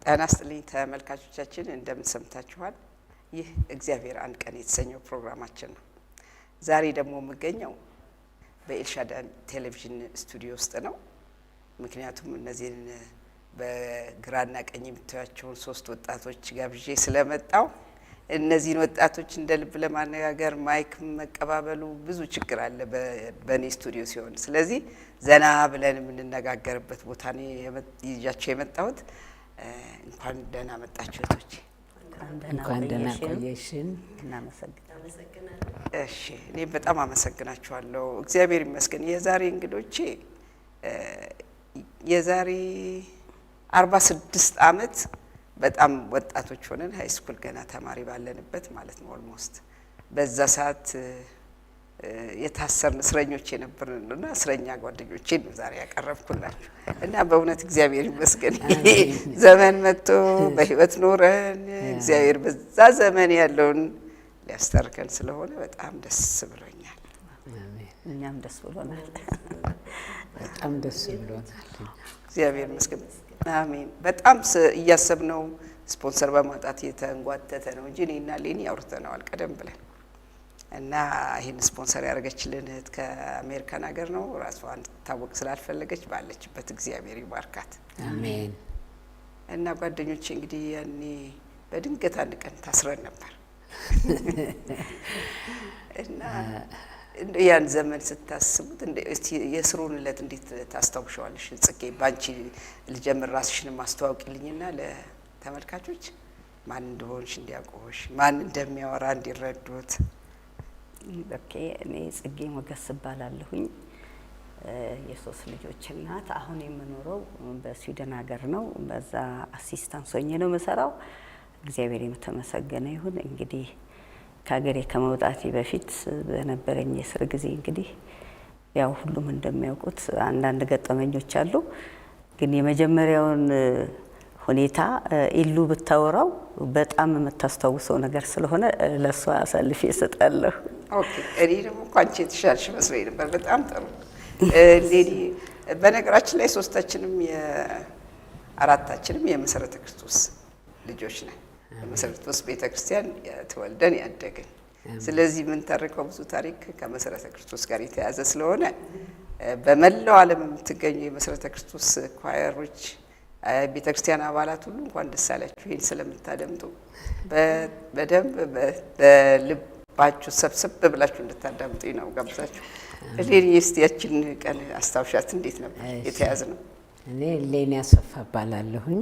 ጤና ይስጥልኝ ተመልካቾቻችን፣ እንደምን ሰምታችኋል? ይህ እግዚአብሔር አንድ ቀን የተሰኘው ፕሮግራማችን ነው። ዛሬ ደግሞ የምገኘው በኤልሻዳይ ቴሌቪዥን ስቱዲዮ ውስጥ ነው። ምክንያቱም እነዚህን በግራና ቀኝ የምታዩቸውን ሶስት ወጣቶች ጋብዤ ስለመጣው እነዚህን ወጣቶች እንደ ልብ ለማነጋገር ማይክ መቀባበሉ ብዙ ችግር አለ በኔ ስቱዲዮ ሲሆን፣ ስለዚህ ዘና ብለን የምንነጋገርበት ቦታ ነው ይዣቸው የመጣሁት። እንኳን ደህና መጣችሁ እህቶቼ። እንኳን ደህና ቆየሽን። እሺ፣ እኔ በጣም አመሰግናችኋለሁ። እግዚአብሔር ይመስገን። የዛሬ እንግዶቼ የዛሬ 46 ዓመት በጣም ወጣቶች ሆነን ሃይ ስኩል ገና ተማሪ ባለንበት ማለት ነው። ኦልሞስት በዛ ሰዓት የታሰርን እስረኞች የነበርንና እስረኛ ጓደኞቼን ነው ዛሬ ያቀረብኩላችሁ እና በእውነት እግዚአብሔር ይመስገን ዘመን መጥቶ በህይወት ኖረን እግዚአብሔር በዛ ዘመን ያለውን ሊያስተርከን ስለሆነ በጣም ደስ ብሎኛል። እኛም ደስ ብሎናል። በጣም ደስ ብሎናል። እግዚአብሔር ይመስገን። አሜን። በጣም እያሰብነው ስፖንሰር በማጣት የተንጓተተ ነው እንጂ እኔና ሌኒ አውርተነዋል ቀደም ብለን እና ይሄን ስፖንሰር ያደረገችልን እህት ከአሜሪካን ሀገር ነው። ራሷን ታወቅ ስላልፈለገች ባለችበት እግዚአብሔር ይባርካት። አሜን። እና ጓደኞቼ እንግዲህ ያኔ በድንገት አንድ ቀን ታስረን ነበር እና ያን ዘመን ስታስቡት እስቲ የስሩን ዕለት እንዴት ታስታውሻለሽ? ጽጌ ባንቺ ልጀምር። ራስሽን ማስተዋወቂልኝና ለተመልካቾች ማን እንደሆንሽ እንዲያውቁሽ፣ ማን እንደሚያወራ እንዲረዱት። ኦኬ፣ እኔ ጽጌ ሞገስ እባላለሁኝ። የሶስት ልጆች እናት። አሁን የምኖረው በስዊድን ሀገር ነው። በዛ አሲስታንስ ሆኜ ነው የምሰራው። እግዚአብሔር የተመሰገነ ይሁን። እንግዲህ ከሀገሬ ከመውጣቴ በፊት በነበረኝ የስር ጊዜ እንግዲህ ያው ሁሉም እንደሚያውቁት አንዳንድ ገጠመኞች አሉ። ግን የመጀመሪያውን ሁኔታ ኢሉ ብታወራው በጣም የምታስታውሰው ነገር ስለሆነ ለሷ አሳልፌ እሰጣለሁ። ኦኬ፣ እኔ ደግሞ አንቺ የተሻልሽ መስሎኝ ነበር። በጣም ጥሩ። ሌኒ በነገራችን ላይ ሶስታችንም አራታችንም የመሰረተ ክርስቶስ ልጆች ነን። የመሰረተ ክርስቶስ ቤተክርስቲያን ተወልደን ያደግን። ስለዚህ ምን ተርከው ብዙ ታሪክ ከመሰረተ ክርስቶስ ጋር የተያዘ ስለሆነ በመላው ዓለም የምትገኙ የመሰረተ ክርስቶስ ኳየሮች ቤተክርስቲያን አባላት ሁሉ እንኳን ደስ አላችሁ። ይሄን ስለምታደምጡ በደንብ በልባችሁ ሰብሰብ ብላችሁ እንድታዳምጡኝ ነው ጋብዛችሁ። ሌኒ እስቲ ያችን ቀን አስታውሻት። እንዴት ነበር የተያዘ ነው? እኔ ሌኒ አሰፋ እባላለሁኝ።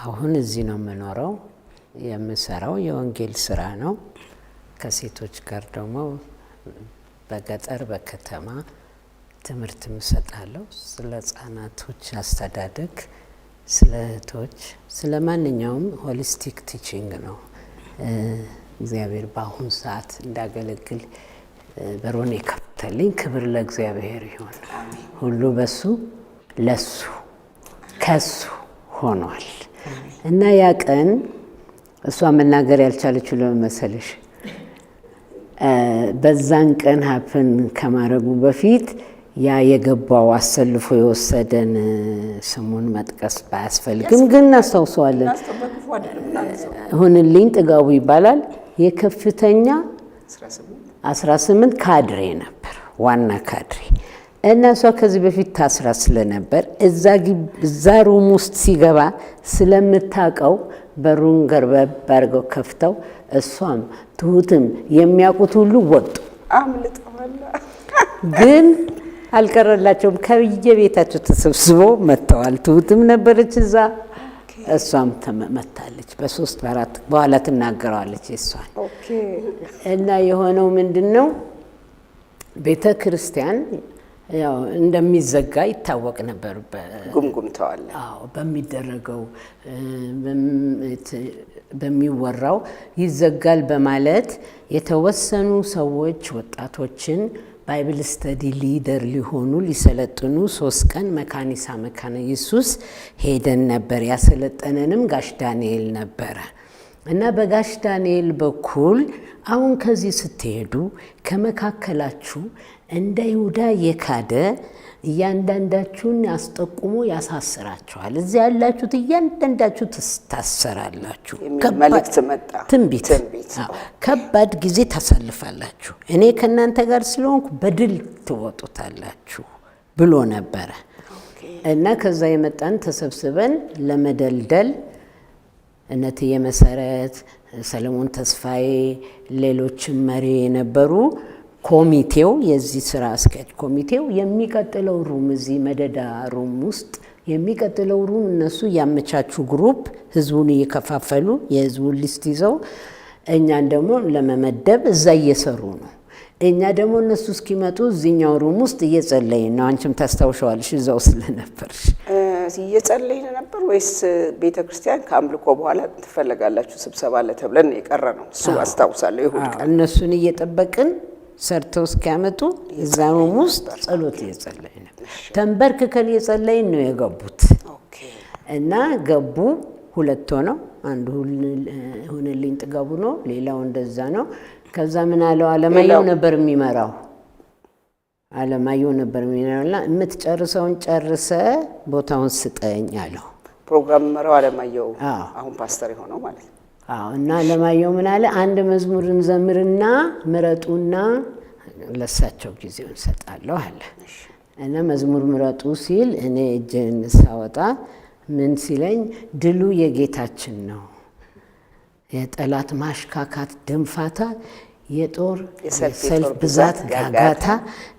አሁን እዚህ ነው የምኖረው። የምሰራው የወንጌል ስራ ነው። ከሴቶች ጋር ደግሞ በገጠር በከተማ ትምህርት እሰጣለሁ። ስለ ህጻናቶች አስተዳደግ፣ ስለ እህቶች፣ ስለ ማንኛውም ሆሊስቲክ ቲቺንግ ነው። እግዚአብሔር በአሁኑ ሰዓት እንዳገለግል በሮን የከፈተልኝ። ክብር ለእግዚአብሔር ይሁን። ሁሉ በሱ ለሱ ከሱ ሆኗል እና ያ ቀን እሷ መናገር ያልቻለችው ለመሰለሽ በዛን ቀን ሀፕን ከማድረጉ በፊት ያ የገባው አሰልፎ የወሰደን ስሙን መጥቀስ ባያስፈልግም ግን እናስታውሰዋለን። ሁንልኝ ጥጋቡ ይባላል። የከፍተኛ 18 ካድሬ ነበር፣ ዋና ካድሬ እና እሷ ከዚህ በፊት ታስራ ስለነበር እዛ ሩም ውስጥ ሲገባ ስለምታውቀው በሩን ገርበብ አድርገው ከፍተው እሷም ትሁትም የሚያውቁት ሁሉ ወጡ። ግን አልቀረላቸውም። ከየቤታቸው ተሰብስበው መጥተዋል። ትሁትም ነበረች እዛ፣ እሷም መታለች። በ3 በ4 በኋላ ትናገረዋለች እሷን። እና የሆነው ምንድነው ቤተ ክርስቲያን ያው እንደሚዘጋ ይታወቅ ነበር። ጉምጉምተዋል። አዎ፣ በሚደረገው በሚወራው ይዘጋል በማለት የተወሰኑ ሰዎች ወጣቶችን ባይብል ስተዲ ሊደር ሊሆኑ ሊሰለጥኑ 3 ቀን መካኒሳ መካነ ኢየሱስ ሄደን ነበር። ያሰለጠነንም ጋሽ ዳንኤል ነበረ እና በጋሽ ዳንኤል በኩል አሁን ከዚህ ስትሄዱ ከመካከላችሁ እንደ ይሁዳ የካደ እያንዳንዳችሁን አስጠቁሞ ያሳስራችኋል። እዚህ ያላችሁት እያንዳንዳችሁ ትታሰራላችሁ። መልእክት መጣ። ትንቢት ከባድ ጊዜ ታሳልፋላችሁ። እኔ ከእናንተ ጋር ስለሆንኩ በድል ትወጡታላችሁ ብሎ ነበረ እና ከዛ የመጣን ተሰብስበን ለመደልደል እነትዬ መሰረት፣ ሰለሞን ተስፋዬ፣ ሌሎችም መሪ የነበሩ ኮሚቴው የዚህ ስራ አስኪያጅ ኮሚቴው የሚቀጥለው ሩም እዚህ መደዳ ሩም ውስጥ የሚቀጥለው ሩም እነሱ ያመቻቹ ግሩፕ ህዝቡን እየከፋፈሉ የህዝቡን ሊስት ይዘው እኛን ደግሞ ለመመደብ እዛ እየሰሩ ነው። እኛ ደግሞ እነሱ እስኪመጡ እዚህኛው ሩም ውስጥ እየጸለይን ነው። አንቺም ታስታውሻለሽ እዛው ስለነበርሽ። እየጸለይን ነበር ወይስ ቤተክርስቲያን ከአምልኮ በኋላ ትፈልጋላችሁ ስብሰባ አለ ተብለን የቀረ ነው? እሱ አስታውሳለሁ። ይሁን እነሱን እየጠበቅን ሰርተው እስኪያመጡ እዛ ሩም ውስጥ ጸሎት እየጸለይን ተንበርክከን እየጸለይን ነው የገቡት። እና ገቡ። ሁለት ሆነው አንዱ ሁንልኝ ጥጋቡ ነው፣ ሌላው እንደዛ ነው። ከዛ ምን አለው አለማየሁ ነበር የሚመራው። አለማየሁ ነበር የሚመራውና የምትጨርሰውን ጨርሰ ቦታውን ስጠኝ አለው። ፕሮግራም መራው አለማየሁ አሁን ፓስተር የሆነው ማለት ነው። እና አለማየሁ ምን አለ አንድ መዝሙርን ዘምርና ምረጡና ለሳቸው ጊዜውን ሰጣለሁ አለ። እና መዝሙር ምረጡ ሲል እኔ እጄን ሳወጣ ምን ሲለኝ ድሉ የጌታችን ነው፣ የጠላት ማሽካካት ድንፋታ፣ የጦር የሰልፍ ብዛት ጋጋታ፣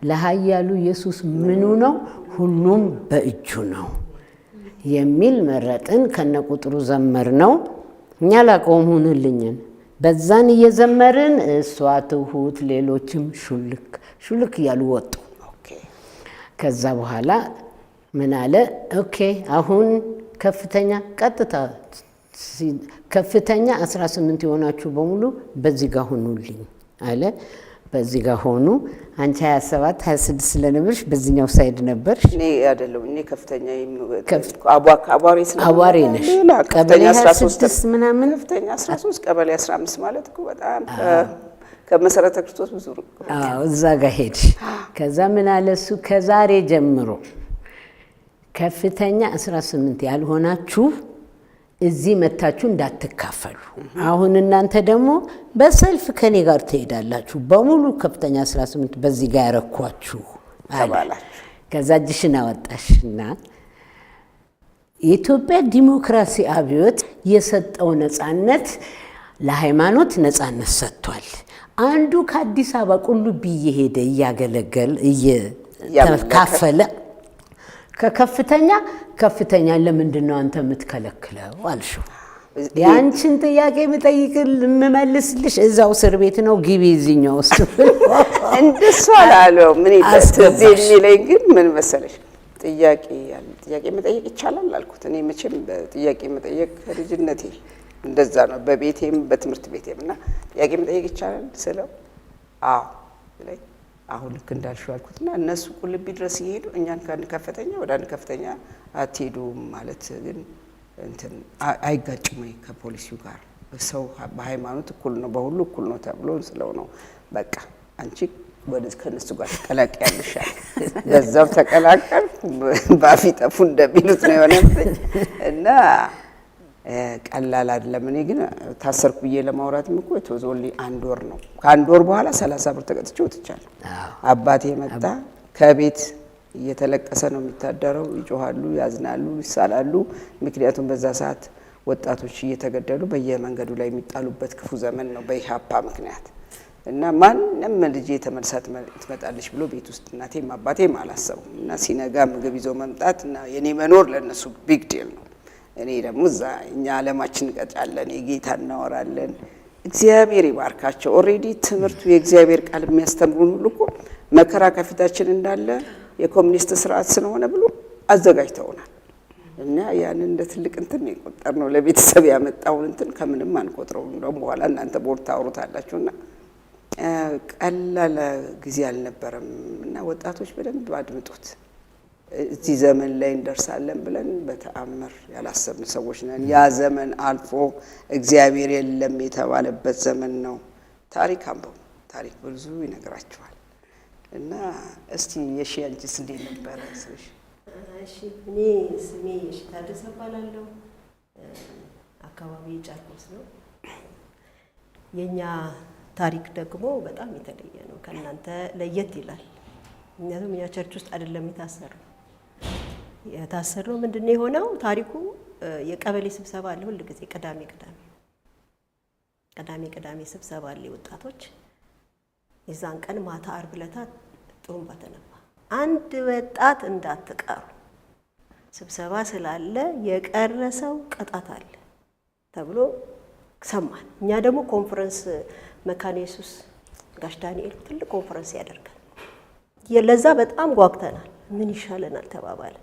ለኃያሉ ኢየሱስ ምኑ ነው ሁሉም በእጁ ነው የሚል መረጥን። ከነቁጥሩ ዘመር ነው። እኛ ላቆም ሁንልኝን በዛን እየዘመርን እሷ ትሁት ሌሎችም ሹልክ እያሉ ወጡ። ከዛ በኋላ ምን አለ ኦኬ አሁን ከፍተኛ ቀጥታ ከፍተኛ 18 የሆናችሁ በሙሉ በዚህ ጋር ሆኑልኝ አለ። በዚህ ጋር ሆኑ። አንቺ 27 26 ስለነበርሽ በዚህኛው ሳይድ ነበርሽ። እኔ አይደለም እኔ ከፍተኛ አቧሬ ነሽ። ቀበሌ 16 ምናምን ከፍተኛ 13 ቀበሌ 15 ማለት እኮ በጣም ከመሰረተ ክርስቶስ ብዙ ሩቅ። እዛ ጋር ሄድሽ። ከዛ ምን አለ እሱ ከዛሬ ጀምሮ ከፍተኛ 18 ያልሆናችሁ እዚህ መታችሁ እንዳትካፈሉ። አሁን እናንተ ደግሞ በሰልፍ ከኔ ጋር ትሄዳላችሁ። በሙሉ ከፍተኛ 18 በዚህ ጋር ያረኳችሁ አለ። ከዛ እጅሽን አወጣሽና የኢትዮጵያ ዲሞክራሲ አብዮት የሰጠው ነፃነት ለሃይማኖት ነፃነት ሰጥቷል። አንዱ ከአዲስ አበባ ቁልቢ እየሄደ እያገለገለ እየተካፈለ ከከፍተኛ ለምንድን ነው አንተ የምትከለክለው አልሽው። ያንቺን ጥያቄ የምመልስልሽ እዛው እስር ቤት ነው ግቢ እዚህኛው ውስጥ እንደሱ አላለው። ምን ይደስ የሚለኝ ግን ምን መሰለሽ ጥያቄ መጠየቅ ይቻላል አልኩት። እኔ መቼም ጥያቄ መጠየቅ ከልጅነቴ እንደዛ ነው፣ በቤቴም በትምህርት ቤቴም እና ጥያቄ መጠየቅ ይቻላል ስለው አዎ ላይ አሁን ልክ እንዳልሽው አልኩትና እነሱ ቁልቢ ድረስ ይሄዱ እኛን ከአንድ ከፍተኛ ወደ አንድ ከፍተኛ አትሄዱም ማለት ግን እንትን አይጋጭም ወይ ከፖሊሲው ጋር? ሰው በሃይማኖት እኩል ነው፣ በሁሉ እኩል ነው ተብሎ ስለው ነው በቃ አንቺ ወደ ከነሱ ጋር ተቀላቅያለሽ። በዛው ተቀላቀል ባፊ ጠፉ እንደሚሉት ነው የሆነብኝ እና ቀላል አይደለም። እኔ ግን ታሰርኩ ብዬ ለማውራትም እኮ የተወዘውሊ አንድ ወር ነው። ከአንድ ወር በኋላ 30 ብር ተቀጥቼ ወጥቻለሁ። አባቴ መጣ። ከቤት እየተለቀሰ ነው የሚታደረው። ይጮሃሉ፣ ያዝናሉ፣ ይሳላሉ። ምክንያቱም በዛ ሰዓት ወጣቶች እየተገደሉ በየመንገዱ ላይ የሚጣሉበት ክፉ ዘመን ነው በኢህአፓ ምክንያት እና ማንም ልጄ ተመልሳ ትመጣለች ብሎ ቤት ውስጥ እናቴም አባቴም አላሰቡም እና ሲነጋ ምግብ ይዞ መምጣት እና የኔ መኖር ለነሱ ቢግ ዲል ነው። እኔ ደግሞ እዛ እኛ ዓለማችን እንቀጫለን፣ የጌታ እናወራለን። እግዚአብሔር ይባርካቸው። ኦሬዲ ትምህርቱ የእግዚአብሔር ቃል የሚያስተምሩን ሁሉ እኮ መከራ ከፊታችን እንዳለ የኮሙኒስት ስርዓት ስለሆነ ብሎ አዘጋጅተውናል እና ያንን እንደ ትልቅ እንትን የቆጠርነው ለቤተሰብ ያመጣውን እንትን ከምንም አንቆጥረው። እንደውም በኋላ እናንተ ቦርድ ታወሩታላችሁና ቀላል ጊዜ አልነበረም እና ወጣቶች በደንብ አድምጡት። እዚህ ዘመን ላይ እንደርሳለን ብለን በተአምር ያላሰብን ሰዎች ነን። ያ ዘመን አልፎ እግዚአብሔር የለም የተባለበት ዘመን ነው። ታሪክ አንበቡ፣ ታሪክ ብዙ ይነግራችኋል። እና እስቲ የሺ አንቺስ እንዴት ነበረ? እሺ እኔ ስሜ የሺ ታደሰ እባላለሁ። አካባቢ ጨርቆስ ነው። የኛ ታሪክ ደግሞ በጣም የተለየ ነው። ከእናንተ ለየት ይላል። ምክንያቱም እኛ ቸርች ውስጥ አይደለም የታሰርነው ምንድነው የሆነው ታሪኩ የቀበሌ ስብሰባ አለ ሁል ጊዜ ቅዳሜ ስብሰባ አለ ወጣቶች። የዛን ቀን ማታ ዓርብ ዕለት ጥሩምባ ተነፋ። አንድ ወጣት እንዳትቀሩ ስብሰባ ስላለ የቀረሰው ቅጣት አለ ተብሎ ሰማን። እኛ ደግሞ ኮንፈረንስ መካነ ኢየሱስ ጋሽ ዳንኤል ትልቅ ኮንፈረንስ ያደርጋል። ለዛ በጣም ጓጉተናል። ምን ይሻለናል ተባባለ።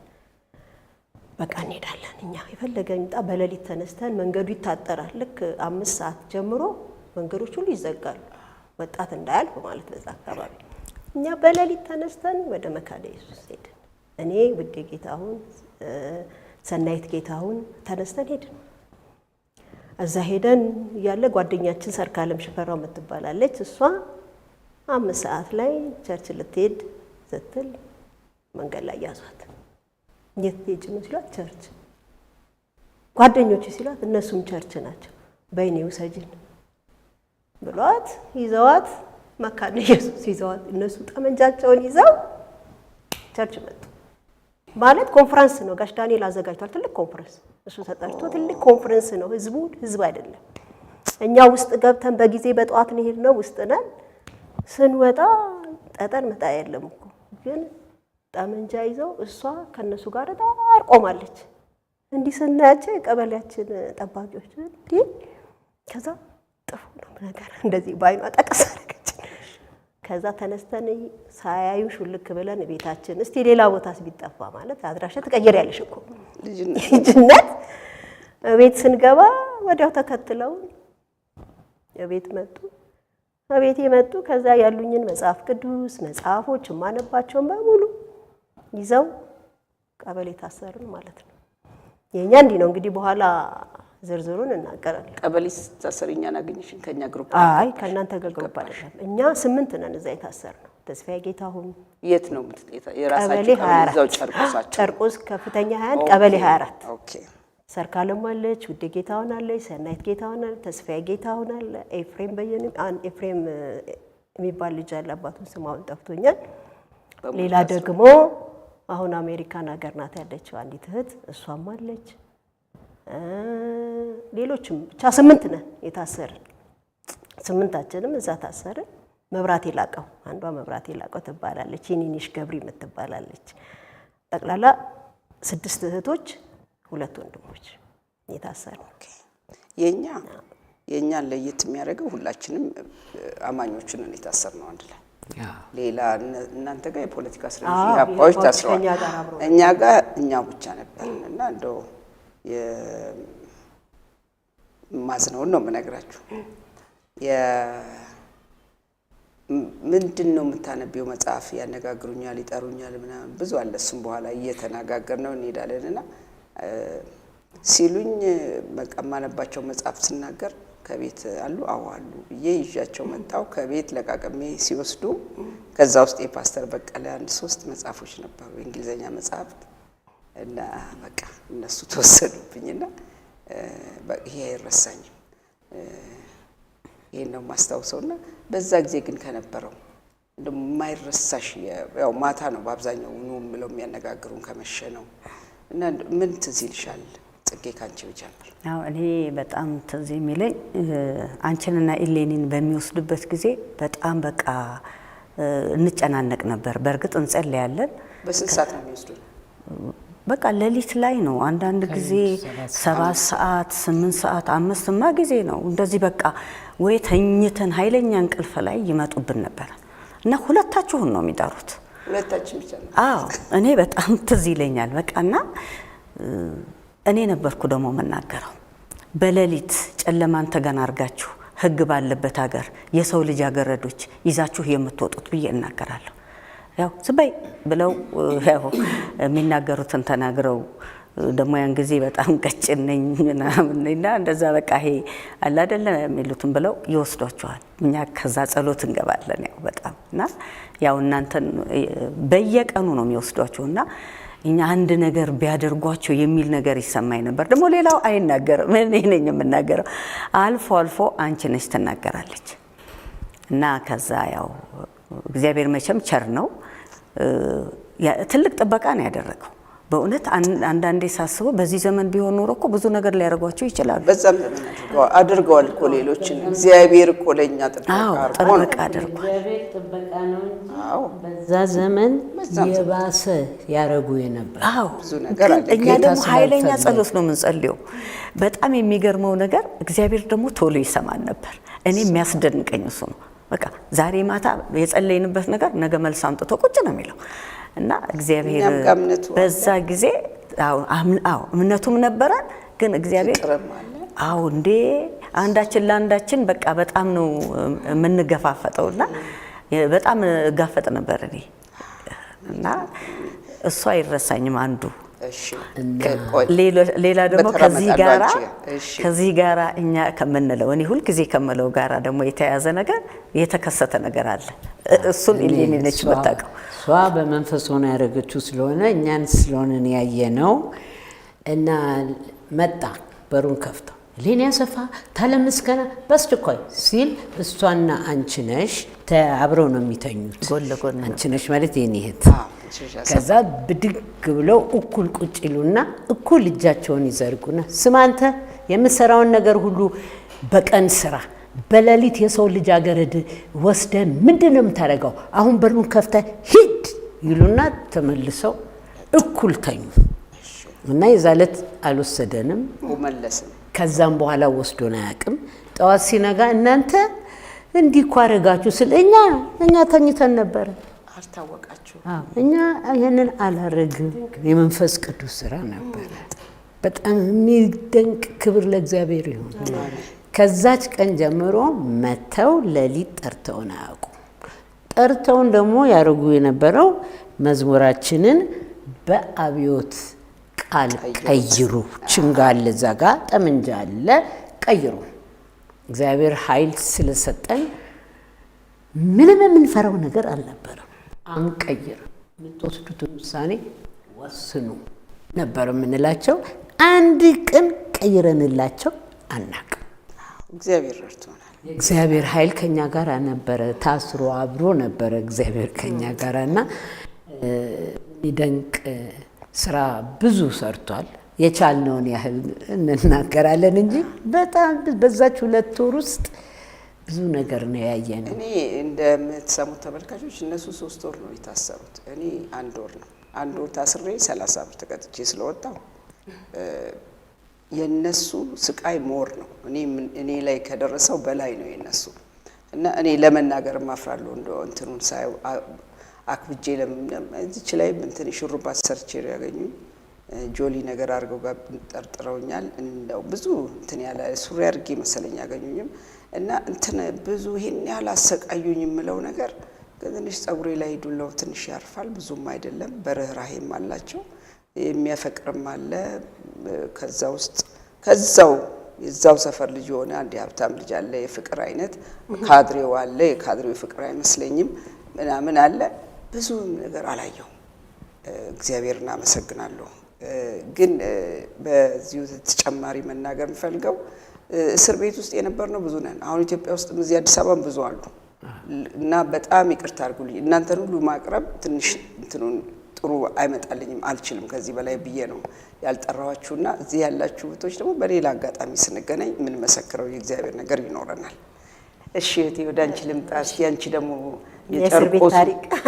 በቃ እንሄዳለን እኛ የፈለገ ይምጣ። በሌሊት ተነስተን መንገዱ ይታጠራል። ልክ 5 ሰዓት ጀምሮ መንገዶች ሁሉ ይዘጋሉ፣ ወጣት እንዳያልፍ ማለት በዛ አካባቢ። እኛ በሌሊት ተነስተን ወደ መካነ ኢየሱስ ሄድን። እኔ ውዴ ጌታሁን፣ ሰናይት ጌታሁን ተነስተን ሄድን። እዛ ሄደን ያለ ጓደኛችን ሰርካለም ሽፈራው የምትባላለች እሷ 5 ሰዓት ላይ ቸርች ልትሄድ ስትል መንገድ ላይ ያዟት። የት ሄጅ ነው ሲሏት ቸርች። ጓደኞች ሲሏት እነሱም ቸርች ናቸው። በይኔ ውሰጂን ብሏት ይዘዋት መካነ ኢየሱስ ይዘዋት እነሱ ጠመንጃቸውን ይዘው ቸርች መጡ። ማለት ኮንፈረንስ ነው። ጋሽ ዳንኤል አዘጋጅቷል ትልቅ ኮንፈረንስ። እሱ ተጠርቶ ትልቅ ኮንፈረንስ ነው። ህዝብ አይደለም። እኛ ውስጥ ገብተን በጊዜ በጠዋት እንሄድ ነው። ውስጥ ነን። ስንወጣ ጠጠር መጣ የለም እኮ ግን ጠመንጃ ይዘው እሷ ከነሱ ጋር ዳር ቆማለች። እንዲህ ስናያቸው የቀበሌያችን ጠባቂዎች እንዲህ ከዛ ጥፉ ነው ነገር እንደዚህ ባይኗ ጠቀስ አደረገች። ከዛ ተነስተን ሳያዩ ሹልክ ብለን ቤታችን እስቲ ሌላ ቦታስ ቢጠፋ ማለት አድራሻ ትቀይሪያለሽ እኮ ልጅነት። ቤት ስንገባ ወዲያው ተከትለው ቤት መጡ። ቤት የመጡ ከዛ ያሉኝን መጽሐፍ ቅዱስ መጽሐፎች ማነባቸውን በሙሉ ይዘው ቀበሌ ታሰርን ማለት ነው። የኛ እንዲህ ነው እንግዲህ በኋላ ዝርዝሩን እናገራለን። ቀበሌ ታሰርኛና አገኘሽን ከኛ ግሩፕ? አይ ከእናንተ ግሩፕ አይደለም። እኛ 8 ነን እዛ የታሰርነው። ተስፋዬ ጌታሁን የት ነው የራሳችሁ ቀበሌ? ጨርቆስ ከፍተኛ 21 ቀበሌ 24። ኦኬ። ሰርካለም አለች፣ ውዴ ጌታሁን አለች፣ ሰናይት ጌታሁን አለ፣ ተስፋዬ ጌታሁን አለ፣ ኤፍሬም በየነ ኤፍሬም የሚባል ልጅ አለ። አባቱን ስማውን ጠፍቶኛል። ሌላ ደግሞ አሁን አሜሪካን ሀገር ናት ያለችው አንዲት እህት እሷም አለች። ሌሎችም ብቻ 8 ነን የታሰርን። 8ታችንም እዛ ታሰርን። መብራቴ ላቀው አንዷ መብራቴ ላቀው ትባላለች። ይኒኒሽ ገብሪ የምትባላለች። ጠቅላላ 6 እህቶች 2 ወንድሞች የታሰርን። የኛን ለየት የሚያደርገው ሁላችንም አማኞች ነን የታሰርነው አንድ ላይ። ሌላ እናንተ ጋር የፖለቲካ እስረኞች ያባዎች ታስረዋል። እኛ ጋር እኛው ብቻ ነበርን እና እንደው የማዝነውን ነው የምነግራችሁ። ምንድን ነው የምታነቢው መጽሐፍ? ያነጋግሩኛል፣ ይጠሩኛል ምናምን ብዙ አለ። እሱም በኋላ እየተነጋገርን ነው እንሄዳለንና ሲሉኝ በቃ የማነባቸው መጽሐፍ ስናገር ከቤት አሉ አዋሉ ብዬ ይዣቸው መጣው። ከቤት ለቃቀሜ ሲወስዱ ከዛ ውስጥ የፓስተር በቀለ 1-3 መጽሐፎች ነበሩ የእንግሊዘኛ መጽሐፍት እና በቃ እነሱ ተወሰዱብኝና ይሄ አይረሳኝም። ይሄን ነው ማስታውሰውና በዛ ጊዜ ግን ከነበረው እንደማይረሳሽ ያው ማታ ነው በአብዛኛው ነው ምለው የሚያነጋግሩን ከመሸ ነው እና ምን ትዝ ይልሻል? ጽጌ ካንቺ ብጀምር። አዎ እኔ በጣም ትዝ የሚለኝ አንቺንና ኢሌኒን በሚወስዱበት ጊዜ በጣም በቃ እንጨናነቅ ነበር። በእርግጥ እንጸልያለን። በስንት ሰዓት ነው የሚወስዱን? በቃ ሌሊት ላይ ነው። አንዳንድ ጊዜ 7 ሰዓት 8 ሰዓት 5ማ ጊዜ ነው እንደዚህ በቃ ወይ ተኝተን ኃይለኛ እንቅልፍ ላይ ይመጡብን ነበር እና ሁለታችሁን ነው የሚጠሩት። ሁለታችን ብቻ ነው። አዎ እኔ በጣም ትዝ ይለኛል። በቃና እኔ ነበርኩ ደግሞ መናገረው በሌሊት ጨለማን ተገና አርጋችሁ ህግ ባለበት ሀገር የሰው ልጅ አገረዶች ይዛችሁ የምትወጡት ብዬ እናገራለሁ። ያው ዝባይ ብለው ያው የሚናገሩትን ተናግረው ደግሞ ያን ጊዜ በጣም ቀጭን ነኝ ምናምንና እንደዛ በቃ ይሄ አለ አይደለ የሚሉትን ብለው ይወስዷቸዋል። እኛ ከዛ ጸሎት እንገባለን ያው በጣም እና ያው እናንተን በየቀኑ ነው የሚወስዷቸውና እኛ አንድ ነገር ቢያደርጓቸው የሚል ነገር ይሰማኝ ነበር። ደግሞ ሌላው አይናገርም፣ እኔ ነኝ የምናገረው። አልፎ አልፎ አንቺ ነሽ ትናገራለች እና ከዛ ያው እግዚአብሔር መቼም ቸር ነው። ትልቅ ጥበቃ ነው ያደረገው በእውነት። አንዳንዴ ሳስበው በዚህ ዘመን ቢሆን ኖሮ እኮ ብዙ ነገር ሊያደርጓቸው ይችላሉ። በዛም ዘመን አድርገዋል እኮ ሌሎችን። እግዚአብሔር እኮ ለእኛ ጥበቃ አድርጓል። እግዚአብሔር ጥበቃ ነው እንጂ በዛ ዘመን የባሰ ያረጉ የነበር ብዙ ነገር አለ። እኛ ደግሞ ኃይለኛ ጸሎት ነው የምንጸልየው። በጣም የሚገርመው ነገር እግዚአብሔር ደግሞ ቶሎ ይሰማን ነበር። እኔ የሚያስደንቀኝ እሱ ነው። በቃ ዛሬ ማታ የጸለይንበት ነገር ነገ መልስ አምጥቶ ቁጭ ነው የሚለው እና እግዚአብሔር በዛ ጊዜ እምነቱም ነበረ። ግን እግዚአብሔር እንዴ አንዳችን ለአንዳችን በቃ በጣም ነው የምንገፋፈጠውና በጣም እጋፈጥ ነበር እኔ እና እሱ አይረሳኝም አንዱ። ሌላ ደግሞ ከዚህ ጋራ እኛ ከምንለው እኔ ሁል ጊዜ ከምለው ጋራ ደግሞ የተያዘ ነገር የተከሰተ ነገር አለ። እሱን ኢሊኒ ነች መጣቀው እሷ በመንፈስ ሆነ ያደረገችው ስለሆነ እኛን ስለሆነ ያየነው እና መጣ በሩን ከፍተው ኢሊኒ ያሰፋ ታለምስከና በስቸኳይ ሲል እሷና አንቺ ነሽ አብረው ነው የሚተኙት ጎን ለጎን። አንቺ ነሽ ማለት የኔ እህት። ከዛ ብድግ ብለው እኩል ቁጭ ይሉና እኩል እጃቸውን ይዘርጉና ስማ አንተ የምትሰራውን ነገር ሁሉ በቀን ስራ፣ በሌሊት የሰው ልጅ አገረድ ወስደ ምንድነው የምታደርገው? አሁን በሩን ከፍተህ ሂድ ይሉና ተመልሰው እኩል ተኙ እና የዛለት አልወሰደንም መለስን። ከዛም በኋላ ወስዶን አያውቅም። ጠዋት ሲነጋ እናንተ እንዲህ እኮ አደረጋችሁ ስል እኛ ተኝተን ነበር አልታወቃችሁ። እኛ ይሄንን አላረግም። የመንፈስ ቅዱስ ስራ ነበር። በጣም የሚደንቅ ክብር ለእግዚአብሔር ይሁን። ከዛች ቀን ጀምሮ መተው ለሊት ጠርተውን አያውቁ። ጠርተውን ደግሞ ያደርጉ የነበረው መዝሙራችንን በአብዮት ቃል ቀይሩ። ችንጋል ዘጋ ጠመንጃለ ቀይሩ። እግዚአብሔር ኃይል ስለሰጠን ምንም የምንፈራው ነገር አልነበረም። አንቀይር፣ የምትወስዱትን ውሳኔ ወስኑ ነበር የምንላቸው። አንድ ቀን ቀይረንላቸው አናውቅም። እግዚአብሔር ረድቶናል። እግዚአብሔር ኃይል ከኛ ጋር ነበረ። ታስሮ አብሮ ነበረ እግዚአብሔር ከኛ ጋርና የሚደንቅ ስራ ብዙ ሰርቷል። የቻልነውን ያህል እንናገራለን እንጂ በጣም በዛች 2 ወር ውስጥ ብዙ ነገር ነው ያየነው። እኔ እንደምትሰሙት ተመልካቾች እነሱ 3 ወር ነው የታሰሩት። እኔ 1 ወር ነው። 1 ወር ታስሬ 30 ብር ተቀጥቼ ስለወጣው የነሱ ስቃይ ሞር ነው። እኔ ላይ ከደረሰው በላይ ነው የነሱ እና እኔ ለመናገር ማፍራለሁ። እንደው እንትኑን ሳይው አክብጄ እዚች ላይ እንትን ሹሩባ ሰርቼ ያገኙ ጆሊ ነገር አድርገው ጋር ጠርጥረውኛል። እንደው ብዙ እንትን ያለ ሱሪ አድርጌ መሰለኝ ያገኙኝም እና እንትን ብዙ ይሄን ያህል አሰቃዩኝ የምለው ነገር ትንሽ ጸጉሬ ላይ ዱላው ትንሽ ያርፋል፣ ብዙም አይደለም። በርህራሄም አላቸው፣ የሚያፈቅርም አለ። ከዛ ውስጥ የዛው ሰፈር ልጅ ሆነ አንድ ሀብታም ልጅ አለ። የፍቅር አይነት ካድሬው አለ። የካድሬው ፍቅር አይመስለኝም ምናምን አለ። ብዙ ነገር አላየው። እግዚአብሔርን አመሰግናለሁ። ግን በዚሁ ተጨማሪ መናገር የምፈልገው እስር ቤት ውስጥ የነበርነው ብዙ ነን። አሁን ኢትዮጵያ ውስጥ እዚህ አዲስ አበባም ብዙ አሉ እና በጣም ይቅርታ አድርጉልኝ። እናንተን ሁሉ ማቅረብ ትንሽ እንትኑን ጥሩ አይመጣልኝም፣ አልችልም ከዚህ በላይ ብዬ ነው ያልጠራዋችሁና እዚህ ያላችሁ እህቶች ደግሞ በሌላ አጋጣሚ ስንገናኝ ምን መሰክረው የእግዚአብሔር ነገር ይኖረናል። እሺ እህቴ ወደ አንቺ ልምጣ። እስቲ አንቺ ደግሞ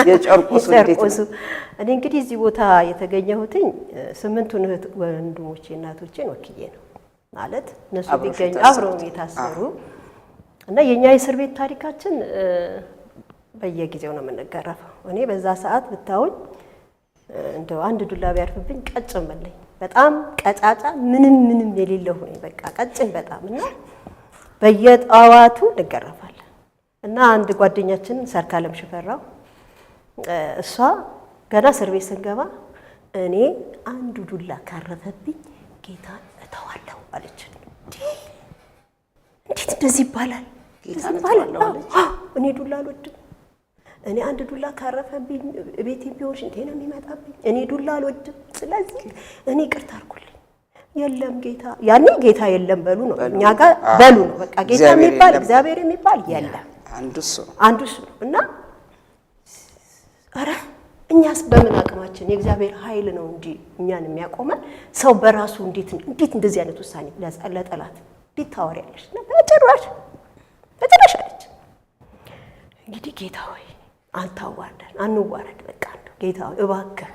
የጨርቆሱ እኔ እንግዲህ እዚህ ቦታ የተገኘሁትኝ 8ቱን ወንድሞቼ እናቶቼን ወክዬ ነው ማለት እነሱ ቢገኙ አብረው የታሰሩ እና የኛ የእስር ቤት ታሪካችን በየጊዜው ነው የምንገረፈው። እኔ በዛ ሰዓት ብታውኝ እንደው አንድ ዱላ ቢያርፍብኝ ቀጭን በለኝ፣ በጣም ቀጫጫ ምንም የሌለው ሆነ በቃ ቀጭን በጣም እና በየጠዋቱ እንገረፋለን። እና አንድ ጓደኛችን ሰርካለም ሽፈራው እሷ ገና እስር ቤት ስንገባ እኔ አንዱ ዱላ ካረፈብኝ ጌታ እተዋለሁ አለች። እንዴት እንደዚህ ይባላል? ጌታ እተዋለሁ አለች። እኔ ዱላ አልወድም። እኔ አንድ ዱላ ካረፈብኝ ቤቴ ቢሆን ሽንቴ ነው የሚመጣብኝ። እኔ ዱላ አልወድም። ስለዚህ እኔ ይቅርታ አድርጉልኝ። የለም ጌታ፣ ያኔ ጌታ የለም በሉ ነው እኛ ጋር በሉ ነው በቃ። ጌታ የሚባል እግዚአብሔር የሚባል የለም። አንዱ እሱ ነው እና ኧረ እኛስ በምን አቅማችን? የእግዚአብሔር ኃይል ነው እንጂ እኛን የሚያቆመን። ሰው በራሱ እንዴት እንደዚህ አይነት ውሳኔ ለጠላት እንዴት ታወሪያለሽ? እና በጭራሽ አለች። እንግዲህ ጌታ ሆይ አንዋረድ፣ በቃ ጌታ ሆይ እባክህ።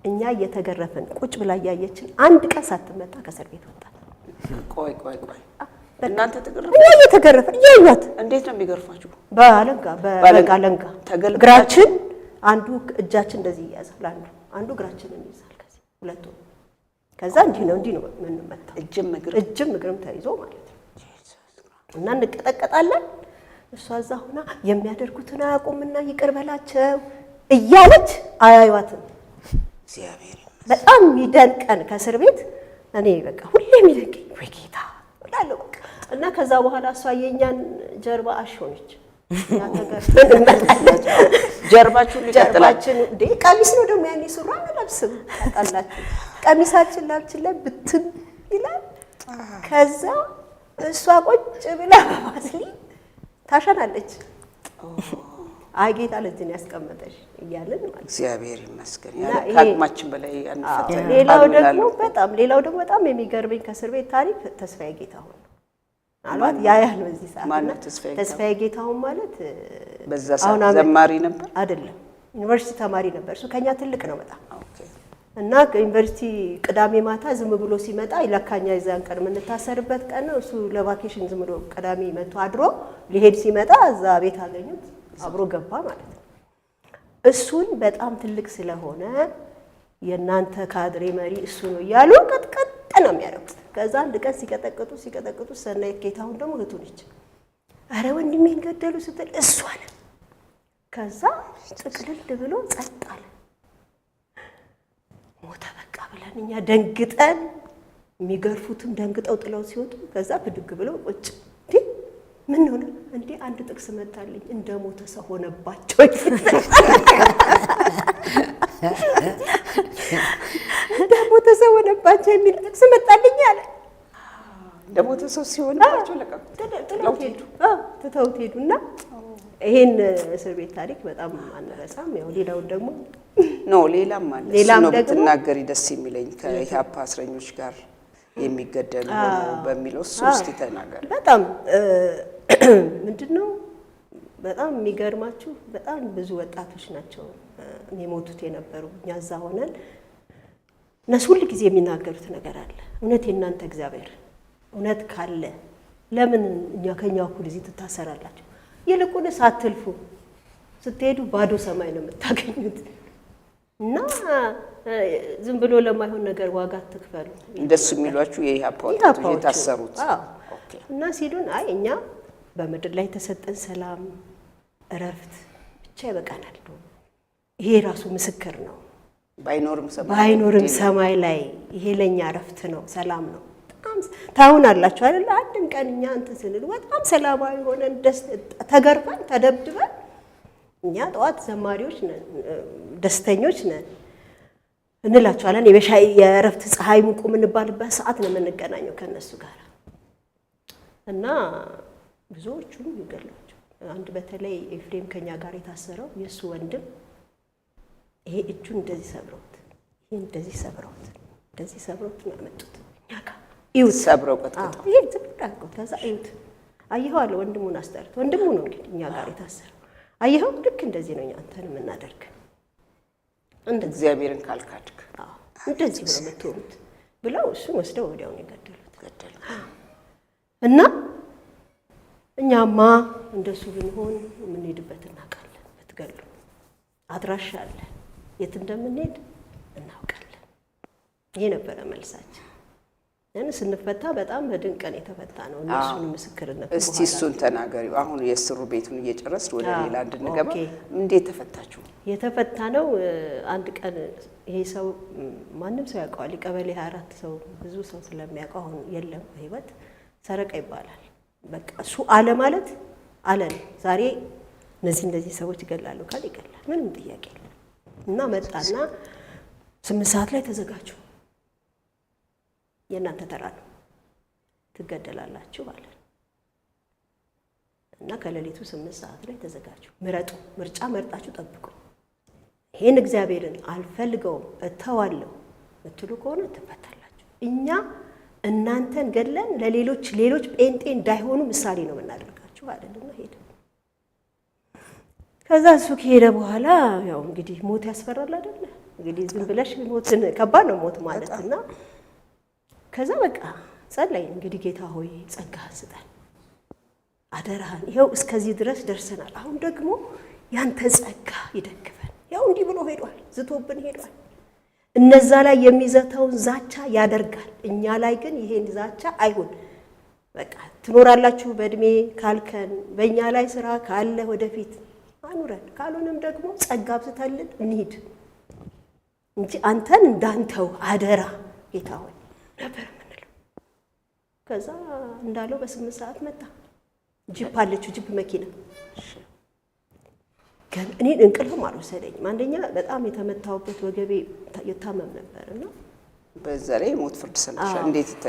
እኛ እየተገረፍን ቁጭ ብላ እያየችን አንድ ቀን ሳትመታ ከእስር ቤት ወጣ። ቆይ እናንተ ተገረፈ? እኛ እየተገረፍን እያዩት። እንዴት ነው የሚገርፋችሁ? በለንጋ እግራችን አንዱ እጃችን እንደዚህ ይያዛል፣ አንዱ እግራችንን ይይዛል። ከዛ እንዲህ ነው የምንመታው። እጅም እግርም ተይዞ ማለት ነው። እና እንቀጠቀጣለን። እሷ እዛ ሆና የሚያደርጉትን አያውቁምና ይቅር በላቸው እያለች አያዩዋትም። በጣም የሚደንቀን ከእስር ቤት እኔ በቃ ሁሌ የሚደንቀኝ ወይ ጌታ እላለሁ በቃ። እና ከዛ በኋላ እሷ የእኛን ጀርባ አሾነች። ጀርባችን እንዴ ቀሚስ ነው ደግሞ ያኔ ሱሪ አንለብስም ታውቃላችሁ። ቀሚሳችን ላብችን ላይ ብትን ይላል። ከዛ እሷ ቁጭ ብላ በቫዝሊን ታሸናለች። አይ ጌታ ለዚህ ነው ያስቀመጠሽ እያልን ማለት እግዚአብሔር ይመስገን። ከአቅማችን በላይ አንፈተን። ሌላው ደግሞ በጣም የሚገርመኝ ከእስር ቤት ታሪክ ተስፋዬ ጌታሁን አሏት ያያል ነው እዚህ ሰዓት። ማነው ተስፋዬ ጌታሁን ማለት በዛ ሰዓት ዘማሪ ነበር አይደለም፣ ዩኒቨርሲቲ ተማሪ ነበር። እሱ ከኛ ትልቅ ነው በጣም። እና ከዩኒቨርሲቲ ቅዳሜ ማታ ዝም ብሎ ሲመጣ ለካኛ የዛን ቀን የምንታሰርበት ቀን ነው። እሱ ለቫኬሽን ዝም ብሎ ቅዳሜ መጥቶ አድሮ ሊሄድ ሲመጣ እዛ ቤት አገኙት፣ አብሮ ገባ ማለት ነው። እሱን በጣም ትልቅ ስለሆነ የእናንተ ካድሬ መሪ እሱ ነው እያሉ ቀጥቀጥ ነው የሚያደርጉት። ከዛ አንድ ቀን ሲቀጠቅጡ ሰናይት ጌታሁን ደግሞ እህቱ ነች። አረ ወንድሜን ገደሉ ስትል እሷ ነው። ከዛ ጥቅልል ብሎ ጸጥ አለ። ሞተ በቃ ብለን እኛ ደንግጠን፣ የሚገርፉትም ደንግጠው ጥለው ሲወጡ ከዛ ብድግ ብለው ቁጭ ምን ሆነ እንዴ? አንድ ጥቅስ መጣልኝ፣ እንደ ሞተ ሰው ሆነባቸው። እንደ ሞተ ሰው ሆነባቸው የሚል ጥቅስ መጣልኝ አለ። እንደ ሞተ ሰው ሲሆንባቸው ትተውት ሄዱና ይሄን እስር ቤት ታሪክ በጣም አንረሳም። ያው ሌላውን ደግሞ ሌላም አለ። ሌላም ደግሞ ተናገሪ ደስ የሚለኝ ከኢህአፓ እስረኞች ጋር የሚገደሉ በሚለው እሱ ውስጥ ተናገረ። በጣም ምንድነው በጣም የሚገርማችሁ በጣም ብዙ ወጣቶች ናቸው የሞቱት የነበሩ። እኛ እዛ ሆነን እነሱ ሁሉ ጊዜ የሚናገሩት ነገር አለ። እውነት የእናንተ እግዚአብሔር እውነት ካለ ለምን ከኛ እኩል እዚህ ትታሰራላችሁ? ይልቁንስ አትልፉ፣ ስትሄዱ ባዶ ሰማይ ነው የምታገኙት እና ዝም ብሎ ለማይሆን ነገር ዋጋ አትክፈሉ። እንደሱ የሚሏችሁ የኢህአፓ ወጣቶች የታሰሩት እና ሲሉን አይ እኛ በምድር ላይ የተሰጠን ሰላም እረፍት ብቻ ይበቃናል። ይሄ ራሱ ምስክር ነው። ባይኖርም ሰማይ ላይ ይሄ ለኛ እረፍት ነው፣ ሰላም ነው። ታውን አላችሁ አይደል? አንድም ቀን እኛ እንትን ስንል በጣም ሰላማዊ ሆነን ተገርፈን ተደብድበን እኛ ጠዋት ዘማሪዎች ነን፣ ደስተኞች ነን እንላቸዋለን። የእረፍት ፀሐይ ሙቁ የምንባልበት ሰዓት ነው የምንገናኘው ከነሱ ጋር እና ብዙዎቹም ይገላቸው። አንድ በተለይ ኤፍሬም ከኛ ጋር የታሰረው የእሱ ወንድም ይሄ እጁን እንደዚህ ሰብረውት እንደዚህ ሰብረውት ነው ያመጡት እኛ ጋር ይሁት ሰብረው ቀጥቅጠው ይሄ ዝብዳቆ ከዛ ይሁት አየኸው አለ ወንድሙን አስጠርቶ ወንድሙ ነው እንግዲህ እኛ ጋር የታሰረው አየኸው ልክ እንደዚህ ነው አንተን የምናደርግ እንደ እግዚአብሔርን ካልካድክ እንደዚህ ነው የምትሆኑት ብለው እሱን ወስደው ወዲያው ነው ገደሉት። እና እኛማ እንደሱ ብንሆን የምንሄድበት እናውቃለን። ብትገሉ አድራሻ አለ፣ የት እንደምንሄድ እናውቃለን። ይሄ ነበረ መልሳችን። ስንፈታ በጣም በድንቅ ነው የተፈታ ነው። እነሱን ምስክርነት እስቲ እሱን ተናገሪው። አሁን የእስሩ ቤቱን እየጨረስን ወደ ሌላ እንድንገባ እንዴት ተፈታችሁ? የተፈታ ነው አንድ ቀን ይሄ ሰው ማንም ሰው ያውቀዋል። ቀበሌ 24 ሰው ብዙ ሰው ስለሚያውቀው አሁን የለም በህይወት ሰረቀ ይባላል። በቃ እሱ አለ ማለት አለ ነው። ዛሬ እነዚህ ሰዎች ይገላሉ ካል ይገላል፣ ምንም ጥያቄ የለም። እና መጣና 8 ሰዓት ላይ ተዘጋጁ፣ የእናንተ ተራ ነው ትገደላላችሁ አለ እና ከሌሊቱ 8 ሰዓት ላይ ተዘጋጁ። ምርጫ መርጣችሁ ጠብቁ። ይሄን እግዚአብሔርን አልፈልገውም እተዋለሁ ምትሉ ከሆነ ትፈታላችሁ። እኛ እናንተን ገድለን ለሌሎች ጴንጤ እንዳይሆኑ ምሳሌ ነው የምናደርጋችሁ አይደልና ሄደ። ከዛ እሱ ከሄደ በኋላ ያው እንግዲህ ሞት ያስፈራል አይደለ? እንግዲህ ዝም ብለሽ ሞትን ከባድ ነው ሞት ማለትና ከዛ በቃ ጸለይ እንግዲህ ጌታ ሆይ ጸጋህን ስጠን አደራህን፣ ይኸው እስከዚህ ድረስ ደርሰናል። አሁን ደግሞ ያንተ ጸጋ ይደግፈን። ያው እንዲህ ብሎ ሄዷል፣ ዝቶብን ሄዷል። እነዛ ላይ የሚዘተውን ዛቻ ያደርጋል፣ እኛ ላይ ግን ይሄን ዛቻ አይሁን። በቃ ትኖራላችሁ በእድሜ ካልከን፣ በእኛ ላይ ስራ ካለ ወደፊት አኑረን፣ ካልሆነም ደግሞ ጸጋ አብዝተልን እንሂድ እንጂ አንተን እንዳንተው አደራ ጌታ ሆይ ነበር የምንለው። ከዛ እንዳለው በ8 ሰዓት መጣ። ጂፕ አለችው፣ ጂፕ መኪና። ግን እኔ እንቅልፍም አልወሰደኝም። አንደኛ በጣም የተመታውበት ወገቤ የታመም ነበርና በዛ ላይ ሞት ፍርድ ሰምተሻል።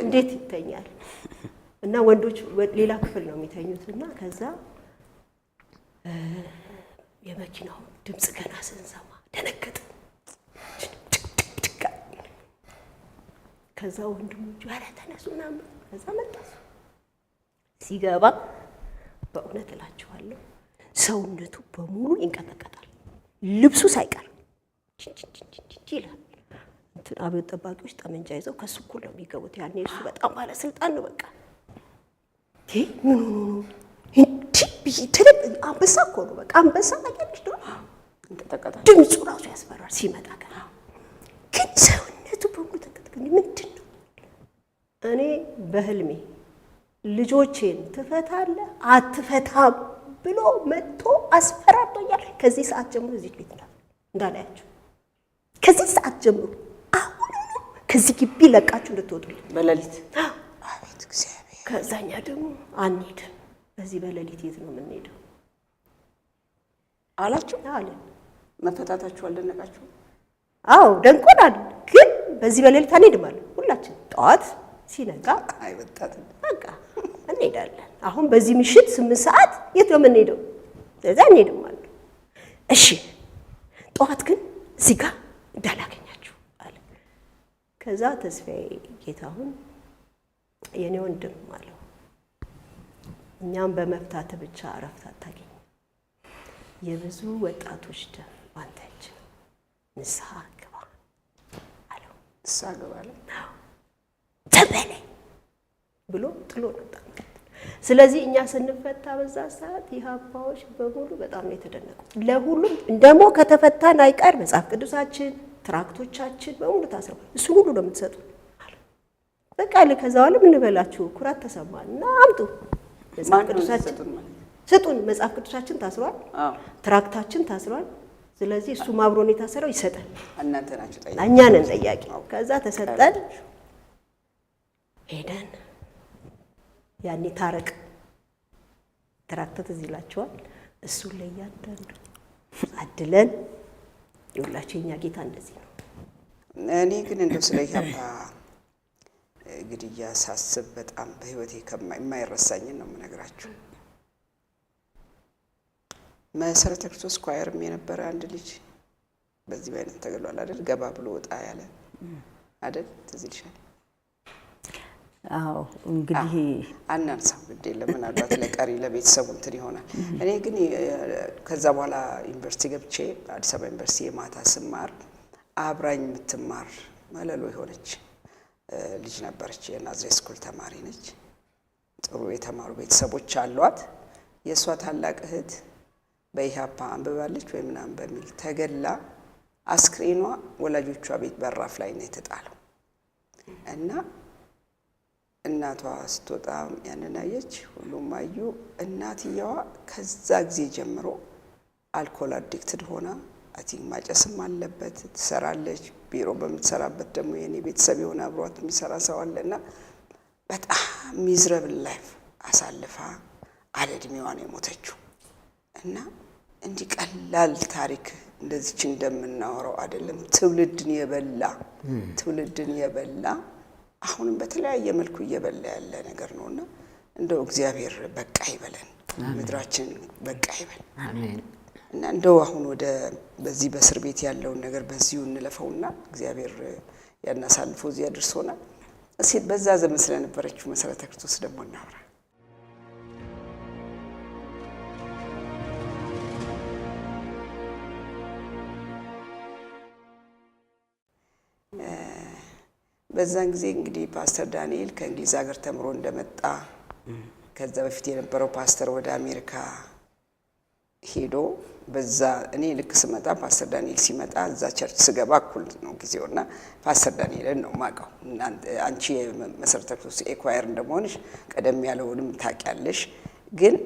እንዴት ይተኛል? እና ወንዶች ሌላ ክፍል ነው የሚተኙትና ከዛ የመኪናው ድምጽ ገና ስንሰማ ደነገጠ። ከዛ ወንድሞቹ ኧረ ተነሱ ምናምን። ከዛ መጣ ሲገባ በእውነት እላችኋለሁ ሰውነቱ በሙሉ ይንቀጠቀጣል፣ ልብሱ ሳይቀር ይላል። እንትን አብዮት ጠባቂዎች ጠመንጃ ይዘው ከሱ እኩል ነው የሚገቡት። ያኔ እሱ በጣም ባለስልጣን ነው። በቃ ምን አንበሳ እኮ ነው። በቃ አንበሳ ታውቂያለሽ ነው። ድምፁ ራሱ ያስፈራል ሲመጣ። ግን ሰውነቱ በሙሉ ተንቀጠቀጠ። ምንድን ነው? እኔ በህልሜ ልጆቼን ትፈታለህ አትፈታም ብሎ መጥቶ አስፈራርቶኛል። ከዚህ ሰዓት ጀምሮ እዚህ ቤት እንዳላያችሁ፣ ከዚህ ሰዓት ጀምሮ አሁን ከዚህ ግቢ ለቃችሁ እንድትወጡልኝ በሌሊት። አቤት እግዚአብሔር። ከዛኛ ደግሞ አንሄድም፣ በዚህ በሌሊት የት ነው የምንሄደው አላችሁ አለ። መፈታታችሁ አልደነቃችሁ? አዎ ደንቆናል። ግን በዚህ በሌሊት አንሄድም አለ። ሁላችን ጠዋት ሲነጋ አይወጣትም በቃ እንሄዳለን። አሁን በዚህ ምሽት 8 ሰዓት የት ነው የምንሄደው? ለዛ እንሄድም አለ። እሺ ጠዋት ግን እዚህ ጋር እንዳላገኛችሁ አለ። ከዛ ተስፋዬ ጌታሁን የኔ ወንድም አለው እኛም በመፍታት ብቻ እረፍት አታገኝም። የብዙ ወጣቶች ደም ባንተ እጅ ነው፣ ንስሐ ግባ አለው። ንስሐ ግባ አለ ተበለኝ ብሎ ጥሎ ወጣ። ስለዚህ እኛ ስንፈታ በዛ ሰዓት የሀባዎች በሙሉ በጣም ነው የተደነቁት። ለሁሉም ደግሞ ከተፈታን አይቀር መጽሐፍ ቅዱሳችን ትራክቶቻችን በሙሉ ታስረዋል። እሱ ሁሉ ነው የምትሰጡ በቃ ከዛ በኋላ ምን በላችሁ ኩራት ተሰማን እና አምጡ መጽሐፍ ቅዱሳችን ስጡን። መጽሐፍ ቅዱሳችን ታስሯል፣ ትራክታችን ታስሯል። ስለዚህ እሱ ማብሮን የታሰረው ይሰጣል። እናንተ ናችሁ ጠያቂ፣ እኛ ነን ጠያቂ። ከዛ ተሰጠን ሄደን ያኔ ታረቅ ትራክተት እዚህ ይላቸዋል። እሱን ለያንዳንዱ አድለን ይውላችሁ የኛ ጌታ እንደዚህ ነው። እኔ ግን እንደው ስለ ኢህአፓ ግድያ ሳስብ በጣም በህይወቴ የማይረሳኝን ነው የምነግራችሁ። መሰረተ ክርስቶስ ኳየርም የነበረ አንድ ልጅ በዚህ አይነት ተገሏል አይደል? ገባ ብሎ ወጣ ያለ አይደል? ትዝ ይልሻል? አዎ እንግዲህ አናንሳው ግድ የለም ምናልባት ለቀሪ ለቤተሰቡ እንትን ይሆናል። እኔ ግን ከዛ በኋላ ዩኒቨርሲቲ ገብቼ አዲስ አበባ ዩኒቨርሲቲ የማታ ስማር አብራኝ የምትማር መለሎ የሆነች ልጅ ነበረች። የናዝሬት ስኩል ተማሪ ነች። ጥሩ የተማሩ ቤተሰቦች አሏት። የእሷ ታላቅ እህት በኢህአፓ አንብባለች ወይ ምናምን በሚል ተገላ አስክሬኗ ወላጆቿ ቤት በራፍ ላይ ነው የተጣለው እና እናቷ ስትወጣ ያንን አየች። ሁሉም አዩ። እናትየዋ ከዛ ጊዜ ጀምሮ አልኮል አዲክትድ ሆና አይ ቲንክ ማጨስም አለበት ትሰራለች። ቢሮ በምትሰራበት ደግሞ የኔ ቤተሰብ የሆነ አብሯት የሚሰራ ሰው አለና በጣም ሚዝረብል ላይፍ አሳልፋ አለ እድሜዋ ነው የሞተችው። እና እንዲህ ቀላል ታሪክ እንደዚች እንደምናወራው አይደለም። ትውልድን የበላ አሁንም በተለያየ መልኩ እየበላ ያለ ነገር ነውና እንደው እግዚአብሔር በቃ ይበለን፣ ምድራችን በቃ ይበል። አሜን። እና እንደው አሁን ወደ በዚህ በእስር ቤት ያለውን ነገር በዚሁ እንለፈውና እግዚአብሔር ያናሳልፈው እዚህ ያድርሶናል። እስኪ በዛ ዘመን ስለነበረችው መሰረተ ክርስቶስ ደግሞ እናውራ። በዛን ጊዜ እንግዲህ ፓስተር ዳንኤል ከእንግሊዝ ሀገር ተምሮ እንደመጣ ከዛ በፊት የነበረው ፓስተር ወደ አሜሪካ ሄዶ በዛ እኔ ልክ ስመጣ ፓስተር ዳንኤል ሲመጣ እዛ ቸርች ስገባ እኩል ነው ጊዜውና ፓስተር ዳንኤልን ነው ማቀው። አንቺ መሰረተ ክርስቶስ ኤኳየር እንደመሆንሽ ቀደም ያለውንም ታውቂያለሽ። ግን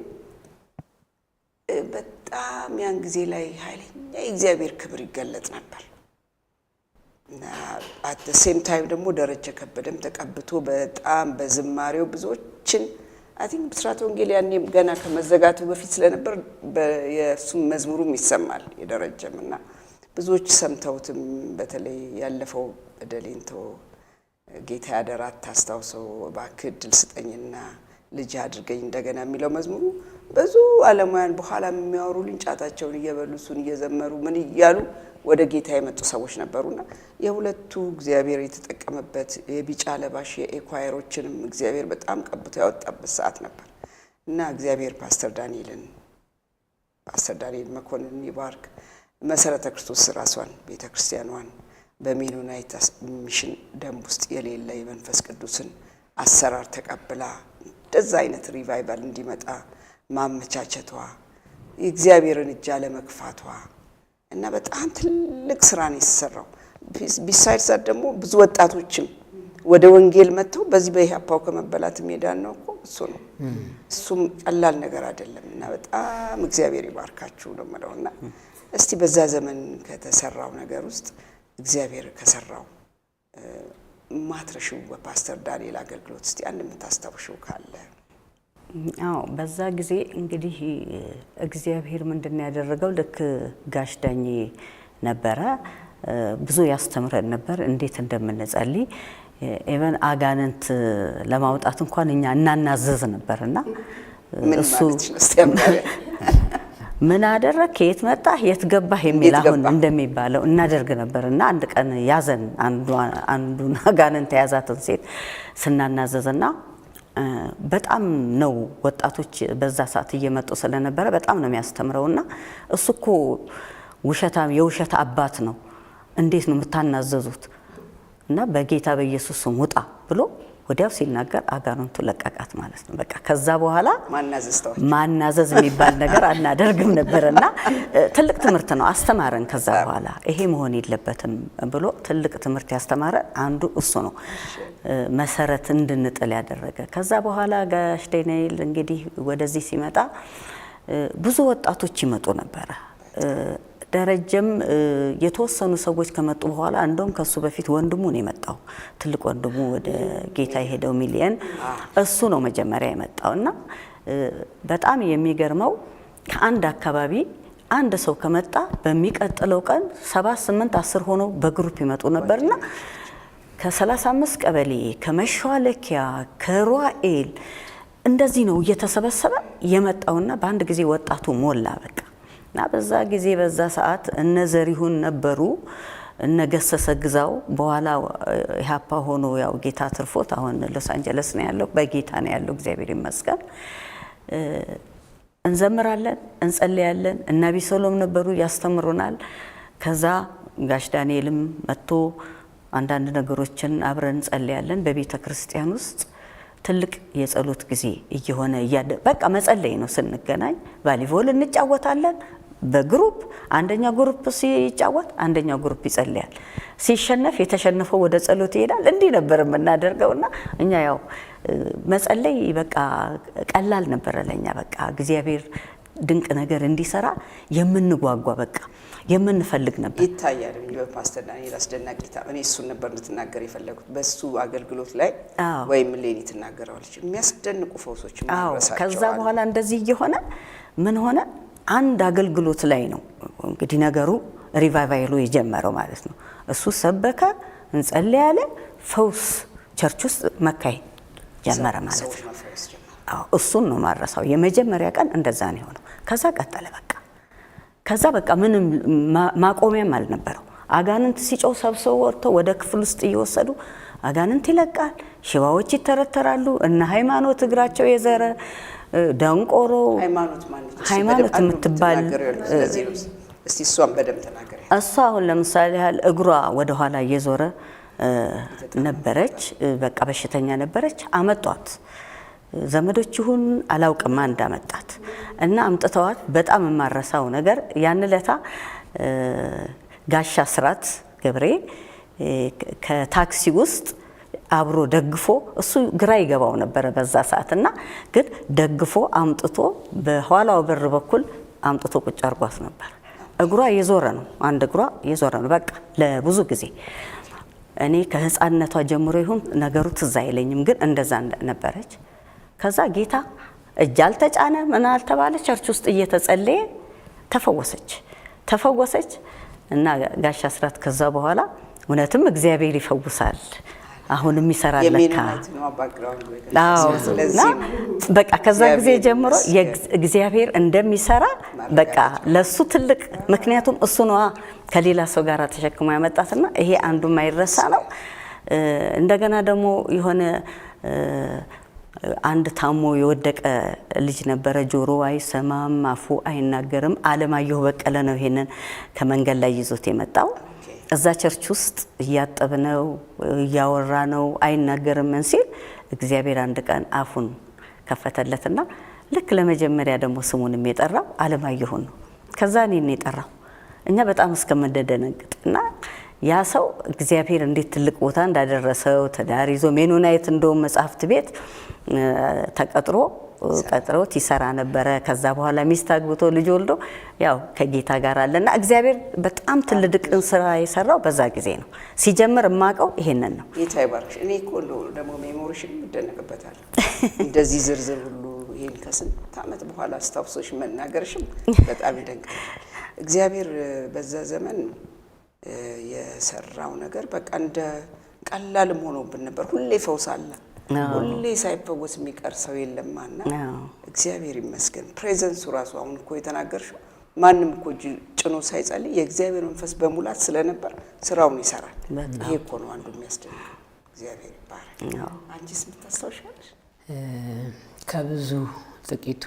በጣም ያን ጊዜ ላይ ኃይለኛ የእግዚአብሔር ክብር ይገለጥ ነበር። አት ዘ ሴም ታይም ደግሞ ደረጀ ከበደም ተቀብቶ በጣም በዝማሬው ብዙዎችን አይ ቲንክ ብስራት ወንጌል ያኔ ገና ከመዘጋቱ በፊት ስለነበር የሱም መዝሙሩም ይሰማል የደረጀምና ብዙዎች ሰምተውትም በተለይ ያለፈው በደሌንቶ ጌታ ያደራት ታስታውሰው እባክህ እድል ስጠኝና ልጅ አድርገኝ እንደገና የሚለው መዝሙሩ ብዙ ዓለማውያን በኋላ የሚያወሩ ልንጫታቸውን እየበሉ እሱን እየዘመሩ ምን እያሉ ወደ ጌታ የመጡ ሰዎች ነበሩና የሁለቱ እግዚአብሔር የተጠቀመበት የቢጫ ለባሽ የኤኳየሮችንም እግዚአብሔር በጣም ቀብቶ ያወጣበት ሰዓት ነበር እና እግዚአብሔር ፓስተር ዳንኤል መኮንን ይባርክ። መሰረተ ክርስቶስ ራሷን ቤተክርስቲያኗን በሜኖናይት ሚሽን ደንብ ውስጥ የሌለ የመንፈስ ቅዱስን አሰራር ተቀብላ እንደዛ አይነት ሪቫይቫል እንዲመጣ ማመቻቸቷ የእግዚአብሔርን እጅ አለመግፋቷ እና በጣም ትልቅ ስራ ነው የተሰራው። ቢሳይድስ ደግሞ ብዙ ወጣቶችም ወደ ወንጌል መጥተው በዚህ በኢህአፓው ከመበላት ሜዳን ነው እኮ እሱ ነው። እሱም ቀላል ነገር አይደለም እና በጣም እግዚአብሔር ይባርካችሁ ነው የምለውና እስቲ በዛ ዘመን ከተሰራው ነገር ውስጥ እግዚአብሔር ከሰራው ማትረሽው በፓስተር ዳንኤል አገልግሎት እስቲ አንድ የምታስታውሽው ካለ? አዎ በዛ ጊዜ እንግዲህ እግዚአብሔር ምንድን ያደረገው ልክ ጋሽ ዳኜ ነበረ ብዙ ያስተምረን ነበር እንዴት እንደምንጸልይ ኢቨን አጋንንት ለማውጣት እንኳን እኛ እናናዘዝ ነበርና እሱ ምን አደረክ ከየት መጣ የት ገባህ የሚል አሁን እንደሚባለው እናደርግ ነበርና አንድ ቀን ያዘን አንዱን አጋንንት ያዛትን ሴት ስናናዘዝና በጣም ነው ወጣቶች በዛ ሰዓት እየመጡ ስለነበረ በጣም ነው የሚያስተምረውና እሱኮ የውሸት አባት ነው እንዴት ነው የምታናዘዙት እና በጌታ በኢየሱስ ስም ውጣ ብሎ ወዲያው ሲናገር አጋንንቱ ለቀቃት ማለት ነው። በቃ ከዛ በኋላ ማናዘዝ የሚባል ነገር አናደርግም ነበርና ትልቅ ትምህርት ነው አስተማረን። ከዛ በኋላ ይሄ መሆን የለበትም ብሎ ትልቅ ትምህርት ያስተማረ አንዱ እሱ ነው መሰረት እንድንጥል ያደረገ። ከዛ በኋላ ጋሽ ዳንኤል እንግዲህ ወደዚህ ሲመጣ ብዙ ወጣቶች ይመጡ ነበር። ደረጀም የተወሰኑ ሰዎች ከመጡ በኋላ እንደውም ከሱ በፊት ወንድሙ ነው የመጣው ትልቅ ወንድሙ ወደ ጌታ የሄደው ሚሊየን እሱ ነው መጀመሪያ የመጣውና በጣም የሚገርመው ከአንድ አካባቢ አንድ ሰው ከመጣ በሚቀጥለው ቀን 7 8 10 ሆኖ በግሩፕ ይመጡ ነበርና ከ35 ቀበሌ ከመሿለኪያ ከሯኤል እንደዚህ ነው እየተሰበሰበ የመጣውና በአንድ ጊዜ ወጣቱ ሞላ በቃ እና በዛ ጊዜ በዛ ሰዓት እነ ዘሪሁን ነበሩ እነ ገሰሰ ግዛው በኋላ ኢህአፓ ሆኖ ያው ጌታ ትርፎት አሁን ሎስ አንጀለስ ነው ያለው በጌታ ነው ያለው እግዚአብሔር ይመስገን። እንዘምራለን እንጸልያለን እና ቢሶሎም ነበሩ ያስተምሩናል። ከዛ ጋሽ ዳንኤልም መጥቶ አንዳንድ ነገሮችን አብረን እንጸልያለን በቤተ ክርስቲያን ውስጥ ትልቅ የጸሎት ጊዜ እየሆነ በቃ መጸለይ ነው። ስንገናኝ ቫሊቦል እንጫወታለን በግሩፕ አንደኛ ግሩፕ ሲጫወት አንደኛው ግሩፕ ይጸልያል። ሲሸነፍ የተሸነፈው ወደ ጸሎት ይሄዳል። እንዲህ ነበር የምናደርገውና እኛ ያው መጸለይ በቃ ቀላል ነበረ ለኛ። በቃ እግዚአብሔር ድንቅ ነገር እንዲሰራ የምንጓጓ በቃ የምንፈልግ ነበር። ይታያል እንዴ በፓስተር ዳንኤል አስደናቂ እኔ እሱን ነበር እንድትናገር የፈለኩት በሱ አገልግሎት ላይ ወይም ሌኒ ትናገራለች የሚያስደንቁ ፈውሶች ማረሳቸው። ከዛ በኋላ እንደዚህ እየሆነ ምን ሆነ? አንድ አገልግሎት ላይ ነው እንግዲህ ነገሩ ሪቫይቫሉ የጀመረው ማለት ነው። እሱ ሰበከ፣ እንጸልያለን፣ ፈውስ ቸርች ውስጥ መካሄድ ጀመረ ማለት ነው። እሱን ነው ማረሳው። የመጀመሪያ ቀን እንደዛ ነው የሆነው። ከዛ ቀጠለ በቃ። ከዛ በቃ ምንም ማቆሚያም አልነበረው። አጋንንት ሲጮው ሰብስበው ወጥተው ወደ ክፍል ውስጥ እየወሰዱ አጋንንት ይለቃል፣ ሽባዎች ይተረተራሉ። እና ሃይማኖት እግራቸው የዘረ ደንቆሮ ሃይማኖት የምትባል እስቲ እሷን በደም ተናገረ። እሷ አሁን ለምሳሌ ያህል እግሯ ወደ ኋላ እየዞረ ነበረች። በቃ በሽተኛ ነበረች። አመጧት ዘመዶች ይሁን አላውቅም እንዳመጣት እና አምጥተዋት በጣም የማረሳው ነገር ያን ለታ ጋሻ ስራት ገብሬ ከታክሲ ውስጥ አብሮ ደግፎ እሱ ግራ ይገባው ነበር በዛ ሰዓትና ግን ደግፎ አምጥቶ በኋላው በር በኩል አምጥቶ ቁጭ አርጓት ነበር። እግሯ የዞረ ነው፣ አንድ እግሯ የዞረ ነው በቃ ለብዙ ጊዜ። እኔ ከህፃንነቷ ጀምሮ ይሁን ነገሩ ትዝ አይለኝም፣ ግን እንደዛ ነበረች። ከዛ ጌታ እጅ አልተጫነ ምን አልተባለ፣ ቸርች ውስጥ እየተጸለየ ተፈወሰች እና ጋሻ ስራት ከዛ በኋላ እውነትም እግዚአብሔር ይፈውሳል አሁንም ይሰራል ለካ። በቃ ከዛ ጊዜ ጀምሮ እግዚአብሔር እንደሚሰራ በቃ ለሱ ትልቅ ምክንያቱም እሱ ነው ከሌላ ሰው ጋር ተሸክሞ ያመጣትና ይሄ አንዱ ማይረሳ ነው። እንደገና ደግሞ የሆነ አንድ ታሞ የወደቀ ልጅ ነበረ። ጆሮ አይሰማም፣ አፉ አይናገርም። አለማየሁ በቀለ ነው ይሄንን ከመንገድ ላይ ይዞት የመጣው። እዛ ቸርች ውስጥ እያጠብነው እያወራ ነው አይናገርም ሲል እግዚአብሔር አንድ ቀን አፉን ከፈተለትና ልክ ለመጀመሪያ ደግሞ ስሙንም የጠራው አለማየሁን ነው። ከዛ እኔን የጠራው እኛ በጣም እስከመደነግጥና ያ ሰው እግዚአብሔር እንዴት ትልቅ ቦታ እንዳደረሰው ትዳር ይዞ ሜኖናይት እንደውም መጽሐፍት ቤት ቀጥሮት ይሰራ ነበረ። ከዛ በኋላ ሚስት አግብቶ ልጅ ወልዶ ያው ከጌታ ጋር አለና እግዚአብሔር በጣም ትልቅን ስራ የሰራው በዛ ጊዜ ነው። ሲጀምር ማቀው ይሄንን ነው። ጌታ ይባርክሽ። እኔ እኮ ደግሞ ሜሞሪሽን እንደነቀበታል እንደዚህ ዝርዝር ሁሉ ይሄን ከስንት ዓመት በኋላ አስታውሶሽ መናገርሽም በጣም ይደንቃል። እግዚአብሔር በዛ ዘመን የሰራው ነገር በቃ እንደ ቀላልም ሆኖብን ነበር። ሁሌ ፈውስ አለ፣ ሁሌ ሳይፈወስ የሚቀር ሰው የለምና እግዚአብሔር ይመስገን። ፕሬዘንሱ ራሱ አሁን እኮ የተናገርሽው ማንም እኮ ጭኖ ሳይጸልይ የእግዚአብሔር መንፈስ በሙላት ስለነበር ስራውን ይሰራል። ይሄ እኮ ነው አንዱ የሚያስደንቀው። እግዚአብሔር ይባረክ። አንቺስ የምታስታውሻለሽ? ከብዙ ጥቂቱ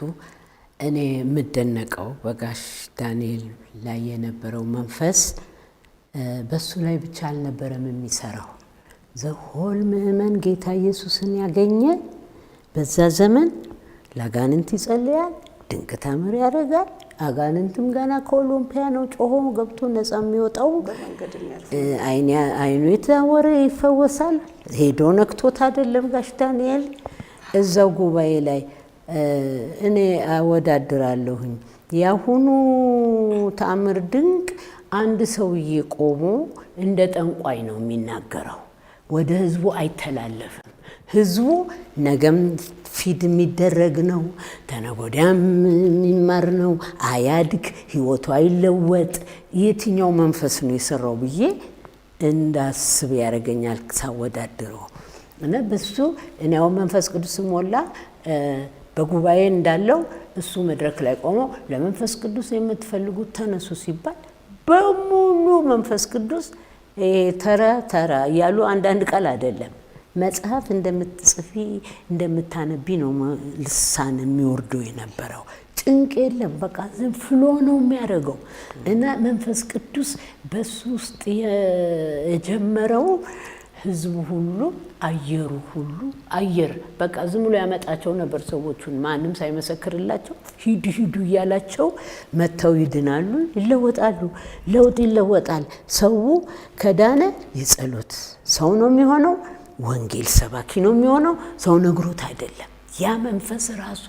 እኔ የምደነቀው በጋሽ ዳንኤል ላይ የነበረው መንፈስ በሱ ላይ ብቻ አልነበረም የሚሰራው። ዘሆል ምእመን ጌታ ኢየሱስን ያገኘ በዛ ዘመን ለአጋንንት ይጸልያል፣ ድንቅ ታምር ያደርጋል። አጋንንትም ገና ከኦሎምፒያ ነው ጮሆ ገብቶ ነፃ የሚወጣው። አይኑ የታወረ ይፈወሳል። ሄዶ ነክቶት አይደለም ጋሽ ዳንኤል እዛው ጉባኤ ላይ እኔ አወዳድራለሁኝ። ያሁኑ ተአምር ድንቅ አንድ ሰውዬ ቆሞ እንደ ጠንቋይ ነው የሚናገረው። ወደ ህዝቡ አይተላለፍም። ህዝቡ ነገም ፊድ የሚደረግ ነው፣ ተነጎዳም የሚማር ነው። አያድግ፣ ህይወቱ አይለወጥ። የትኛው መንፈስ ነው የሰራው ብዬ እንዳስብ ያደርገኛል ሳወዳድረው እና በሱ እኔው መንፈስ ቅዱስ ሞላ በጉባኤ እንዳለው እሱ መድረክ ላይ ቆሞ ለመንፈስ ቅዱስ የምትፈልጉት ተነሱ ሲባል በሙሉ መንፈስ ቅዱስ ተራ ያሉ አንዳንድ ቃል አይደለም መጽሐፍ እንደምትጽፊ እንደምታነቢ ነው ልሳን የሚወርደው የነበረው። ጭንቅ የለም፣ በቃ ዝም ፍሎ ነው የሚያደርገው እና መንፈስ ቅዱስ በሱ ውስጥ የጀመረው ህዝቡ ሁሉ አየሩ ሁሉ አየር በቃ ዝም ብሎ ያመጣቸው ነበር። ሰዎቹን ማንም ሳይመሰክርላቸው ሂዱ እያላቸው መተው ይድናሉ፣ ይለወጣሉ። ለውጥ ይለወጣል። ሰው ከዳነ የጸሎት ሰው ነው የሚሆነው። ወንጌል ሰባኪ ነው የሚሆነው። ሰው ነግሮት አይደለም። ያ መንፈስ ራሱ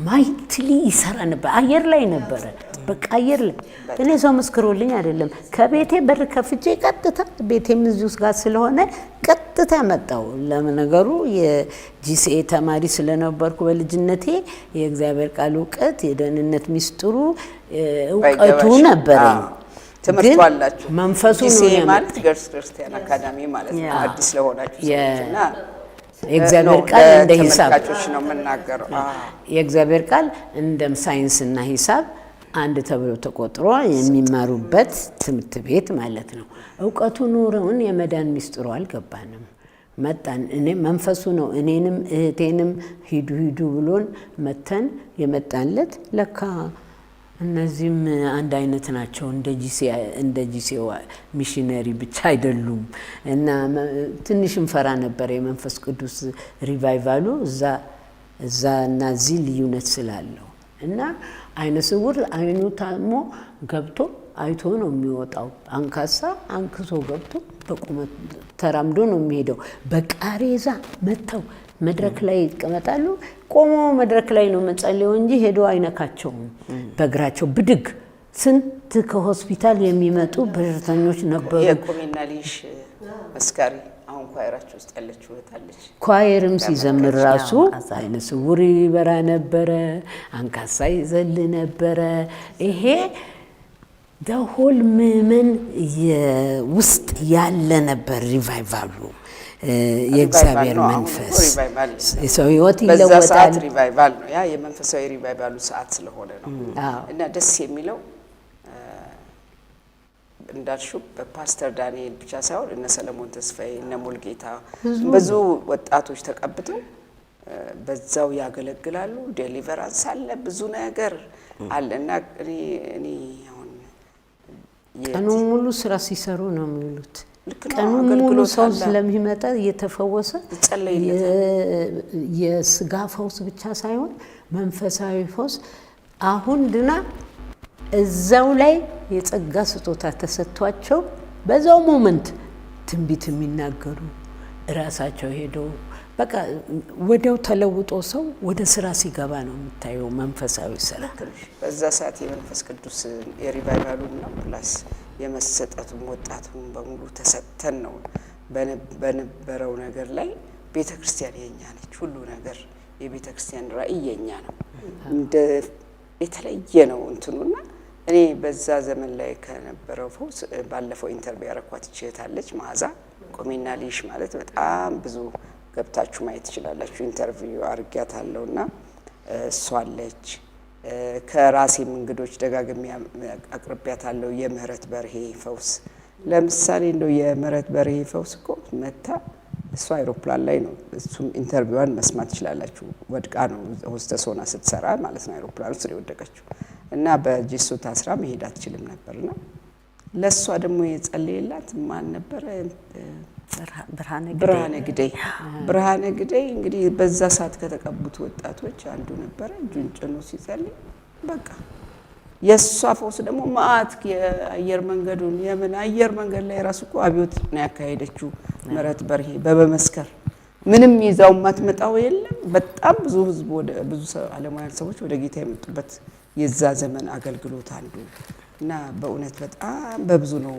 ማይትሊ ይሰራ ነበር። አየር ላይ ነበረ፣ በቃ አየር ላይ። እኔ ሰው መስክሮልኝ አይደለም። ከቤቴ በር ከፍቼ ቀጥታ ቤቴም እዚሁ ጋር ስለሆነ ቀጥታ መጣው። ለነገሩ የጂሲኤ ተማሪ ስለነበርኩ በልጅነቴ የእግዚአብሔር ቃል እውቀት፣ የደህንነት ሚስጥሩ እውቀቱ ነበረኝ። ትምህርቱ አላችሁ። መንፈሱ ነው ጂሲኤ ማለት ገርልስ ክርስቲያን አካዳሚ ማለት ነው። አዲስ ለሆናችሁ ሰዎችና የእግዚአብሔር ቃል እንደ ሂሳብ ነው የምናገረው። የእግዚአብሔር ቃል እንደ ሳይንስና ሂሳብ አንድ ተብሎ ተቆጥሮ የሚማሩበት ትምህርት ቤት ማለት ነው። እውቀቱ ኑሮውን የመዳን ሚስጥሩ አልገባንም። መጣን። እኔ መንፈሱ ነው እኔንም እህቴንም ሂዱ ብሎን መተን የመጣንለት ለካ እነዚህም አንድ አይነት ናቸው። እንደ ጂሲኤ ሚሽነሪ ብቻ አይደሉም። እና ትንሽ እንፈራ ነበር የመንፈስ ቅዱስ ሪቫይቫሉ እዛ እና እዚህ ልዩነት ስላለው እና አይነ ስውር አይኑ ታሞ ገብቶ አይቶ ነው የሚወጣው። አንካሳ አንክሶ ገብቶ በቁመት ተራምዶ ነው የሚሄደው። በቃሬዛ መተው መድረክ ላይ ይቀመጣሉ። ቆሞ መድረክ ላይ ነው መጸለዩ እንጂ ሄዶ አይነካቸውም። በእግራቸው ብድግ። ስንት ከሆስፒታል የሚመጡ በሽተኞች ነበሩ። የቁሚና ሊሽ መስካሪ አሁን ኳየራቸው ውስጥ ያለችው እህታለች። ኳየርም ሲዘምር ራሱ አይነ ስውር ይበራ ነበረ፣ አንካሳ ይዘል ነበረ። ይሄ ደሆል ምእመን ውስጥ ያለ ነበር ሪቫይቫሉ። የእግዚአብሔር መንፈስ የሰው ህይወት ይለወጣል። ሪቫይቫል ነው ያ የመንፈሳዊ ሪቫይቫሉ ሰዓት ስለሆነ ነው። እና ደስ የሚለው እንዳልሽው በፓስተር ዳንኤል ብቻ ሳይሆን እነ ሰለሞን ተስፋዬ እነ ሙልጌታ ብዙ ወጣቶች ተቀብተው በዛው ያገለግላሉ። ዴሊቨራንስ አለ፣ ብዙ ነገር አለ። እና እኔ አሁን ቀኑን ሙሉ ስራ ሲሰሩ ነው የሚውሉት። ቀኑን ሙሉ ሰው ስለሚመጣ እየተፈወሰ የስጋ ፈውስ ብቻ ሳይሆን መንፈሳዊ ፈውስ አሁን ድና እዛው ላይ የጸጋ ስጦታ ተሰጥቷቸው በዛው ሞመንት ትንቢት የሚናገሩ ራሳቸው ሄደው በቃ ወዲያው ተለውጦ ሰው ወደ ስራ ሲገባ ነው የምታየው መንፈሳዊ ስራ። በዛ ሰዓት የመንፈስ ቅዱስ የሪቫይቫሉን ነው ፕላስ የመሰጠቱም ወጣቱም በሙሉ ተሰጥተን ነው በነበረው ነገር ላይ ቤተክርስቲያን የኛ ነች። ሁሉ ነገር የቤተክርስቲያን ራእይ የኛ ነው። እንደ የተለየ ነው እንትኑና እኔ በዛ ዘመን ላይ ከነበረው ፈውስ ባለፈው ኢንተርቪው ያረኳት ይችላልች ማዛ ቆሜና ሊሽ ማለት በጣም ብዙ ገብታችሁ ማየት ትችላላችሁ። ኢንተርቪው አርጋታለውና እሷ አለች። ከራሴም እንግዶች ደጋግሜ አቅርቢያታለሁ። የምህረት በርሄ ፈውስ ለምሳሌ እንደው የምህረት በርሄ ፈውስ እኮ መታ እሷ አይሮፕላን ላይ ነው። እሱም ኢንተርቪዋን መስማት ትችላላችሁ። ወድቃ ነው ሆስተስ ሆና ስትሰራ ማለት ነው አይሮፕላን ውስጥ የወደቀችው እና በጂሱ ታስራ መሄድ አትችልም ነበርና ለሷ ደግሞ የጸለየላት ማን ነበር? ብርሃነ ግደይ እንግዲህ በዛ ሰዓት ከተቀቡት ወጣቶች አንዱ ነበረ። እጁን ጭኖ ሲጸልይ በቃ የሷ ፈውስ ደግሞ ማአት የአየር መንገዱን የምን አየር መንገድ ላይ ራሱ እኮ አብዮት ነው ያካሄደችው ምህረት በርሄ በመመስከር ምንም ይዛው ማትመጣው የለም። በጣም ብዙ ህዝብ ወደ ብዙ ዓለማውያን ሰዎች ወደ ጌታ የመጡበት የዛ ዘመን አገልግሎት አንዱ እና በእውነት በጣም በብዙ ነው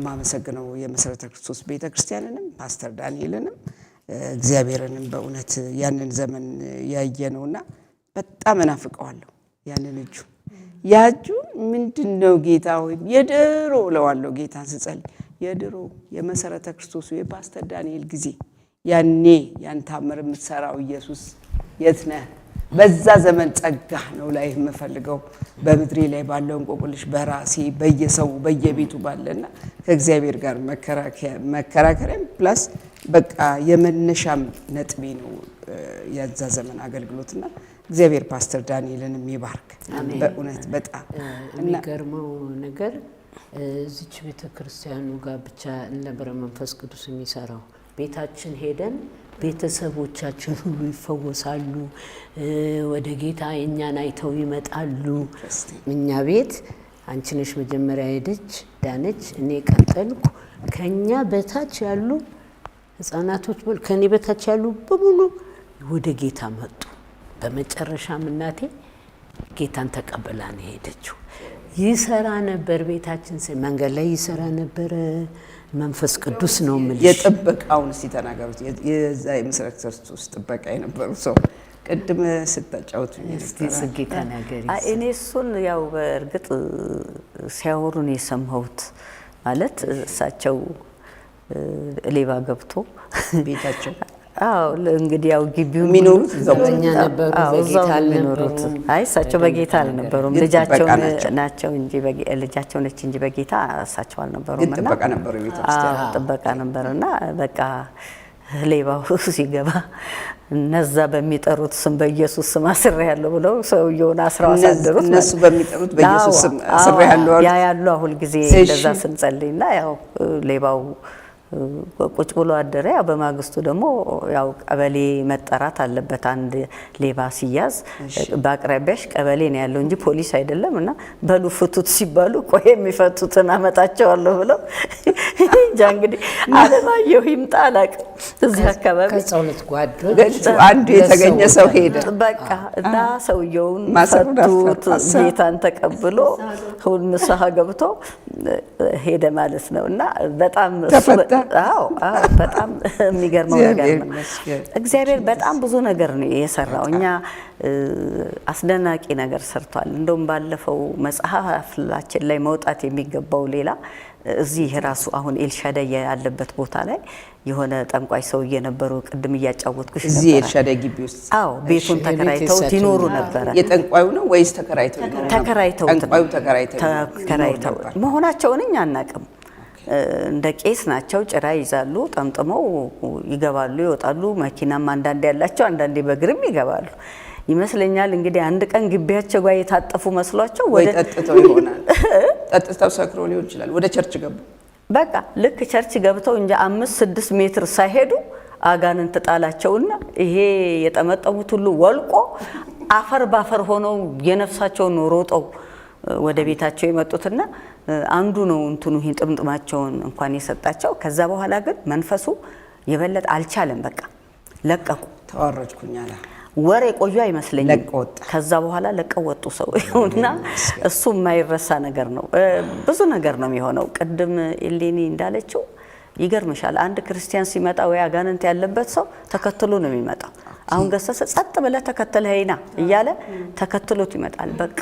ማመሰግነው የመሰረተ ክርስቶስ ቤተክርስቲያንንም ፓስተር ዳንኤልንም እግዚአብሔርንም በእውነት ያንን ዘመን ያየነውና በጣም እናፍቀዋለሁ። ያንን እጁ ያጁ ምንድነው ጌታ ሆይ የድሮ ለዋለው ጌታን ስጸልይ የድሮ የመሰረተ ክርስቶስ የፓስተር ዳንኤል ጊዜ ያኔ ያን ታምር የምትሰራው ኢየሱስ የት ነህ? በዛ ዘመን ጸጋ ነው ላይ የምፈልገው በምድሬ ላይ ባለው እንቆቅልሽ በራሴ በየሰው በየቤቱ ባለና ከእግዚአብሔር ጋር መከራከሪያ ፕላስ በቃ የመነሻም ነጥቤ ነው የዛ ዘመን አገልግሎትና እግዚአብሔር ፓስተር ዳንኤልንም ይባርክ። በእውነት በጣም የሚገርመው ነገር እዚች ቤተክርስቲያኑ ጋር ብቻ ለበረ መንፈስ ቅዱስ የሚሰራው ቤታችን ሄደን ቤተሰቦቻችን ሁሉ ይፈወሳሉ። ወደ ጌታ እኛን አይተው ይመጣሉ። እኛ ቤት አንቺ ነሽ መጀመሪያ ሄደች ዳነች፣ እኔ ቀጠልኩ። ከኛ በታች ያሉ ህፃናቶች ከኔ በታች ያሉ በሙሉ ወደ ጌታ መጡ። በመጨረሻም እናቴ ጌታን ተቀበላ ነው ሄደችው። ይሰራ ነበር ቤታችን መንገድ ላይ ይሰራ ነበር። መንፈስ ቅዱስ ነው ማለት የጥበቃውን ሲተናገሩት የዛ የምስራቅ ውስጥ ጥበቃ የነበሩ ሰው ቅድም ስታጫውቱ ጌታ ነገር እኔ እሱን ያው በእርግጥ ሲያወሩ ነው የሰማሁት። ማለት እሳቸው ሌባ ገብቶ ቤታቸው እንግዲህ ያው ግቢው የሚኖሩት ዘበኛ ነበሩ። በጌታ አልነበሩት። እሳቸው በጌታ አልነበሩም። ልጃቸው ናቸው እንጂ ልጃቸው ነች እንጂ በጌታ እሳቸው አልነበሩም። እና ጥበቃ ነበሩ ቤተክርስቲያን ጥበቃ ነበርና በቃ ሌባው ሲገባ እነዛ በሚጠሩት ስም በኢየሱስ ስም አስሬያለሁ ብለው ሰውየውን አስረው አሳደሩት። እነሱ በሚጠሩት በኢየሱስ ስም አስሬያለሁ ያ ያለው አሁን ጊዜ እንደዛ ስንጸልይና ያው ሌባው ቁጭ ብሎ አደረ። ያው በማግስቱ ደግሞ ያው ቀበሌ መጠራት አለበት። አንድ ሌባ ሲያዝ በአቅራቢያሽ ቀበሌ ነው ያለው እንጂ ፖሊስ አይደለም። እና በሉ ፍቱት ሲባሉ ቆይ የሚፈቱትን አመጣቸዋለሁ ብለው እንጃ እንግዲህ አለማየሁ ይምጣ አላውቅም። እዚህ አካባቢ ከጸሎት ጓዶች አንዱ የተገኘ ሰው ሄደ በቃ እና ሰውየውን ፈቱት። ጌታን ተቀብሎ ንስሐ ገብቶ ሄደ ማለት ነው። እና በጣም በጣም የሚገርመው ነገር ነው። እግዚአብሔር በጣም ብዙ ነገር ነው የሰራው። እኛ አስደናቂ ነገር ሰርቷል። እንደውም ባለፈው መጽሐፋችን ላይ መውጣት የሚገባው ሌላ እዚህ ራሱ አሁን ኤልሻዳይ ያለበት ቦታ ላይ የሆነ ጠንቋይ ሰውዬ ነበሩ። ቅድም እያጫወትኩሽ ነበር። እዚህ ኤልሻዳይ ግቢ ውስጥ ቤቱን ተከራይተው ይኖሩ ነበር። የጠንቋዩ ነው ወይስ ተከራይተው? ጠንቋዩ ተከራይተው መሆናቸውን እኛ አናውቅም። እንደ ቄስ ናቸው። ጭራ ይዛሉ፣ ጠምጥመው ይገባሉ ይወጣሉ። መኪናም አንዳንዴ ያላቸው አንዳንዴ በእግርም ይገባሉ ይመስለኛል። እንግዲህ አንድ ቀን ግቢያቸው ጋር የታጠፉ መስሏቸው ወይ ጠጥተው ይሆናል። ጠጥተው ሰክሮ ሊሆን ይችላል። ወደ ቸርች ገቡ። በቃ ልክ ቸርች ገብተው እንጂ 5-6 ሜትር ሳይሄዱ አጋንንት ጣላቸውና ይሄ የጠመጠሙት ሁሉ ወልቆ አፈር ባፈር ሆነው የነፍሳቸውን ሮጠው ወደ ቤታቸው የመጡትና አንዱ ነው እንትኑ ይሄ ጥምጥማቸውን እንኳን የሰጣቸው። ከዛ በኋላ ግን መንፈሱ የበለጠ አልቻለም። በቃ ለቀቁ። ተዋረድኩኝ አለ። ወሬ ቆዩ አይመስለኝም። ከዛ በኋላ ለቀው ወጡ ሰውና እሱ የማይረሳ ነገር ነው። ብዙ ነገር ነው የሚሆነው። ቅድም ኤሌኒ እንዳለችው ይገርምሻል። አንድ ክርስቲያን ሲመጣ ወይ አጋንንት ያለበት ሰው ተከትሎ ነው የሚመጣው። አሁን ገሰሰ ጸጥ ብለህ ተከተለህና እያለ ተከትሎት ይመጣል። በቃ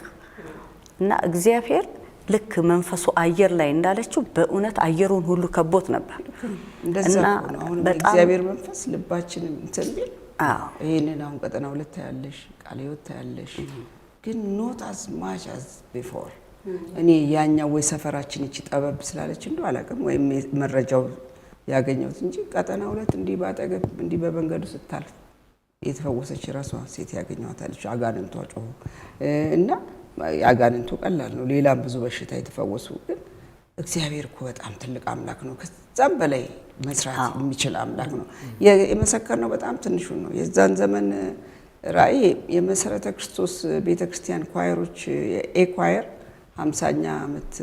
እና እግዚአብሔር ልክ መንፈሱ አየር ላይ እንዳለችው በእውነት አየሩን ሁሉ ከቦት ነበር። እንደዛ ነው። አሁን እግዚአብሔር መንፈስ ልባችንን እንትን ቢል ይሄንን አሁን ቀጠና 2 ያለሽ ቃለ ሕይወት ያለሽ ግን not as much as before። እኔ ያኛው ወይ ሰፈራችን እቺ ጠበብ ስላለች እንደው አላውቅም ወይም መረጃው ያገኘሁት እንጂ ቀጠና 2 እንዲህ ባጠገብ እንዲህ በመንገዱ ስታልፍ የተፈወሰች ራሷ ሴት ያገኘዋታለች። አጋንንቷ ጮሁ እና ያጋንንቱ ቀላል ነው። ሌላም ብዙ በሽታ የተፈወሱ ግን እግዚአብሔር እኮ በጣም ትልቅ አምላክ ነው። ከዛም በላይ መስራት የሚችል አምላክ ነው። የመሰከርነው በጣም ትንሹ ነው። የዛን ዘመን ራእይ የመሰረተ ክርስቶስ ቤተክርስቲያን ኳየሮች የኤኳየር 50ኛ ዓመት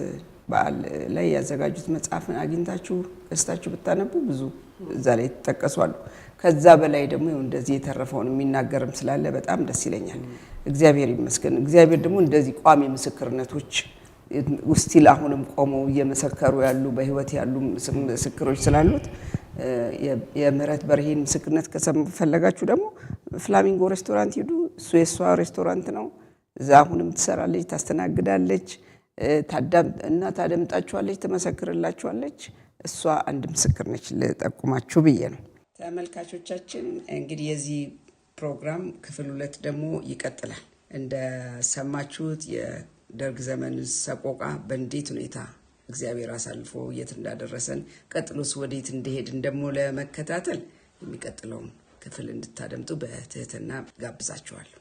በዓል ላይ ያዘጋጁት መጽሐፍን አግኝታችሁ ገዝታችሁ ብታነቡ ብዙ እዛ ላይ ተጠቀሷሉ። ከዛ በላይ ደግሞ እንደዚህ የተረፈውን የሚናገርም ስላለ በጣም ደስ ይለኛል። እግዚአብሔር ይመስገን። እግዚአብሔር ደግሞ እንደዚህ ቋሚ ምስክርነቶች ውስጥ አሁንም ቆመው እየመሰከሩ ያሉ በህይወት ያሉ ምስክሮች ስላሉት የምህረት በርሄን ምስክርነት ከፈለጋችሁ ደግሞ ፍላሚንጎ ሬስቶራንት ሂዱ። እሱ የሷ ሬስቶራንት ነው። እዛ አሁንም ትሰራለች፣ ታስተናግዳለች፣ እና ታደምጣችኋለች፣ ትመሰክርላችኋለች። እሷ አንድ ምስክር ነች። ልጠቁማችሁ ብዬ ነው። ተመልካቾቻችን እንግዲህ የዚህ ፕሮግራም ክፍል 2 ደግሞ ይቀጥላል። እንደሰማችሁት የደርግ ዘመን ሰቆቃ በእንዴት ሁኔታ እግዚአብሔር አሳልፎ የት እንዳደረሰን ቀጥሎስ ወዴት እንደሄድን ደግሞ ለመከታተል የሚቀጥለውን ክፍል እንድታደምጡ በትህትና ጋብዛችኋለሁ።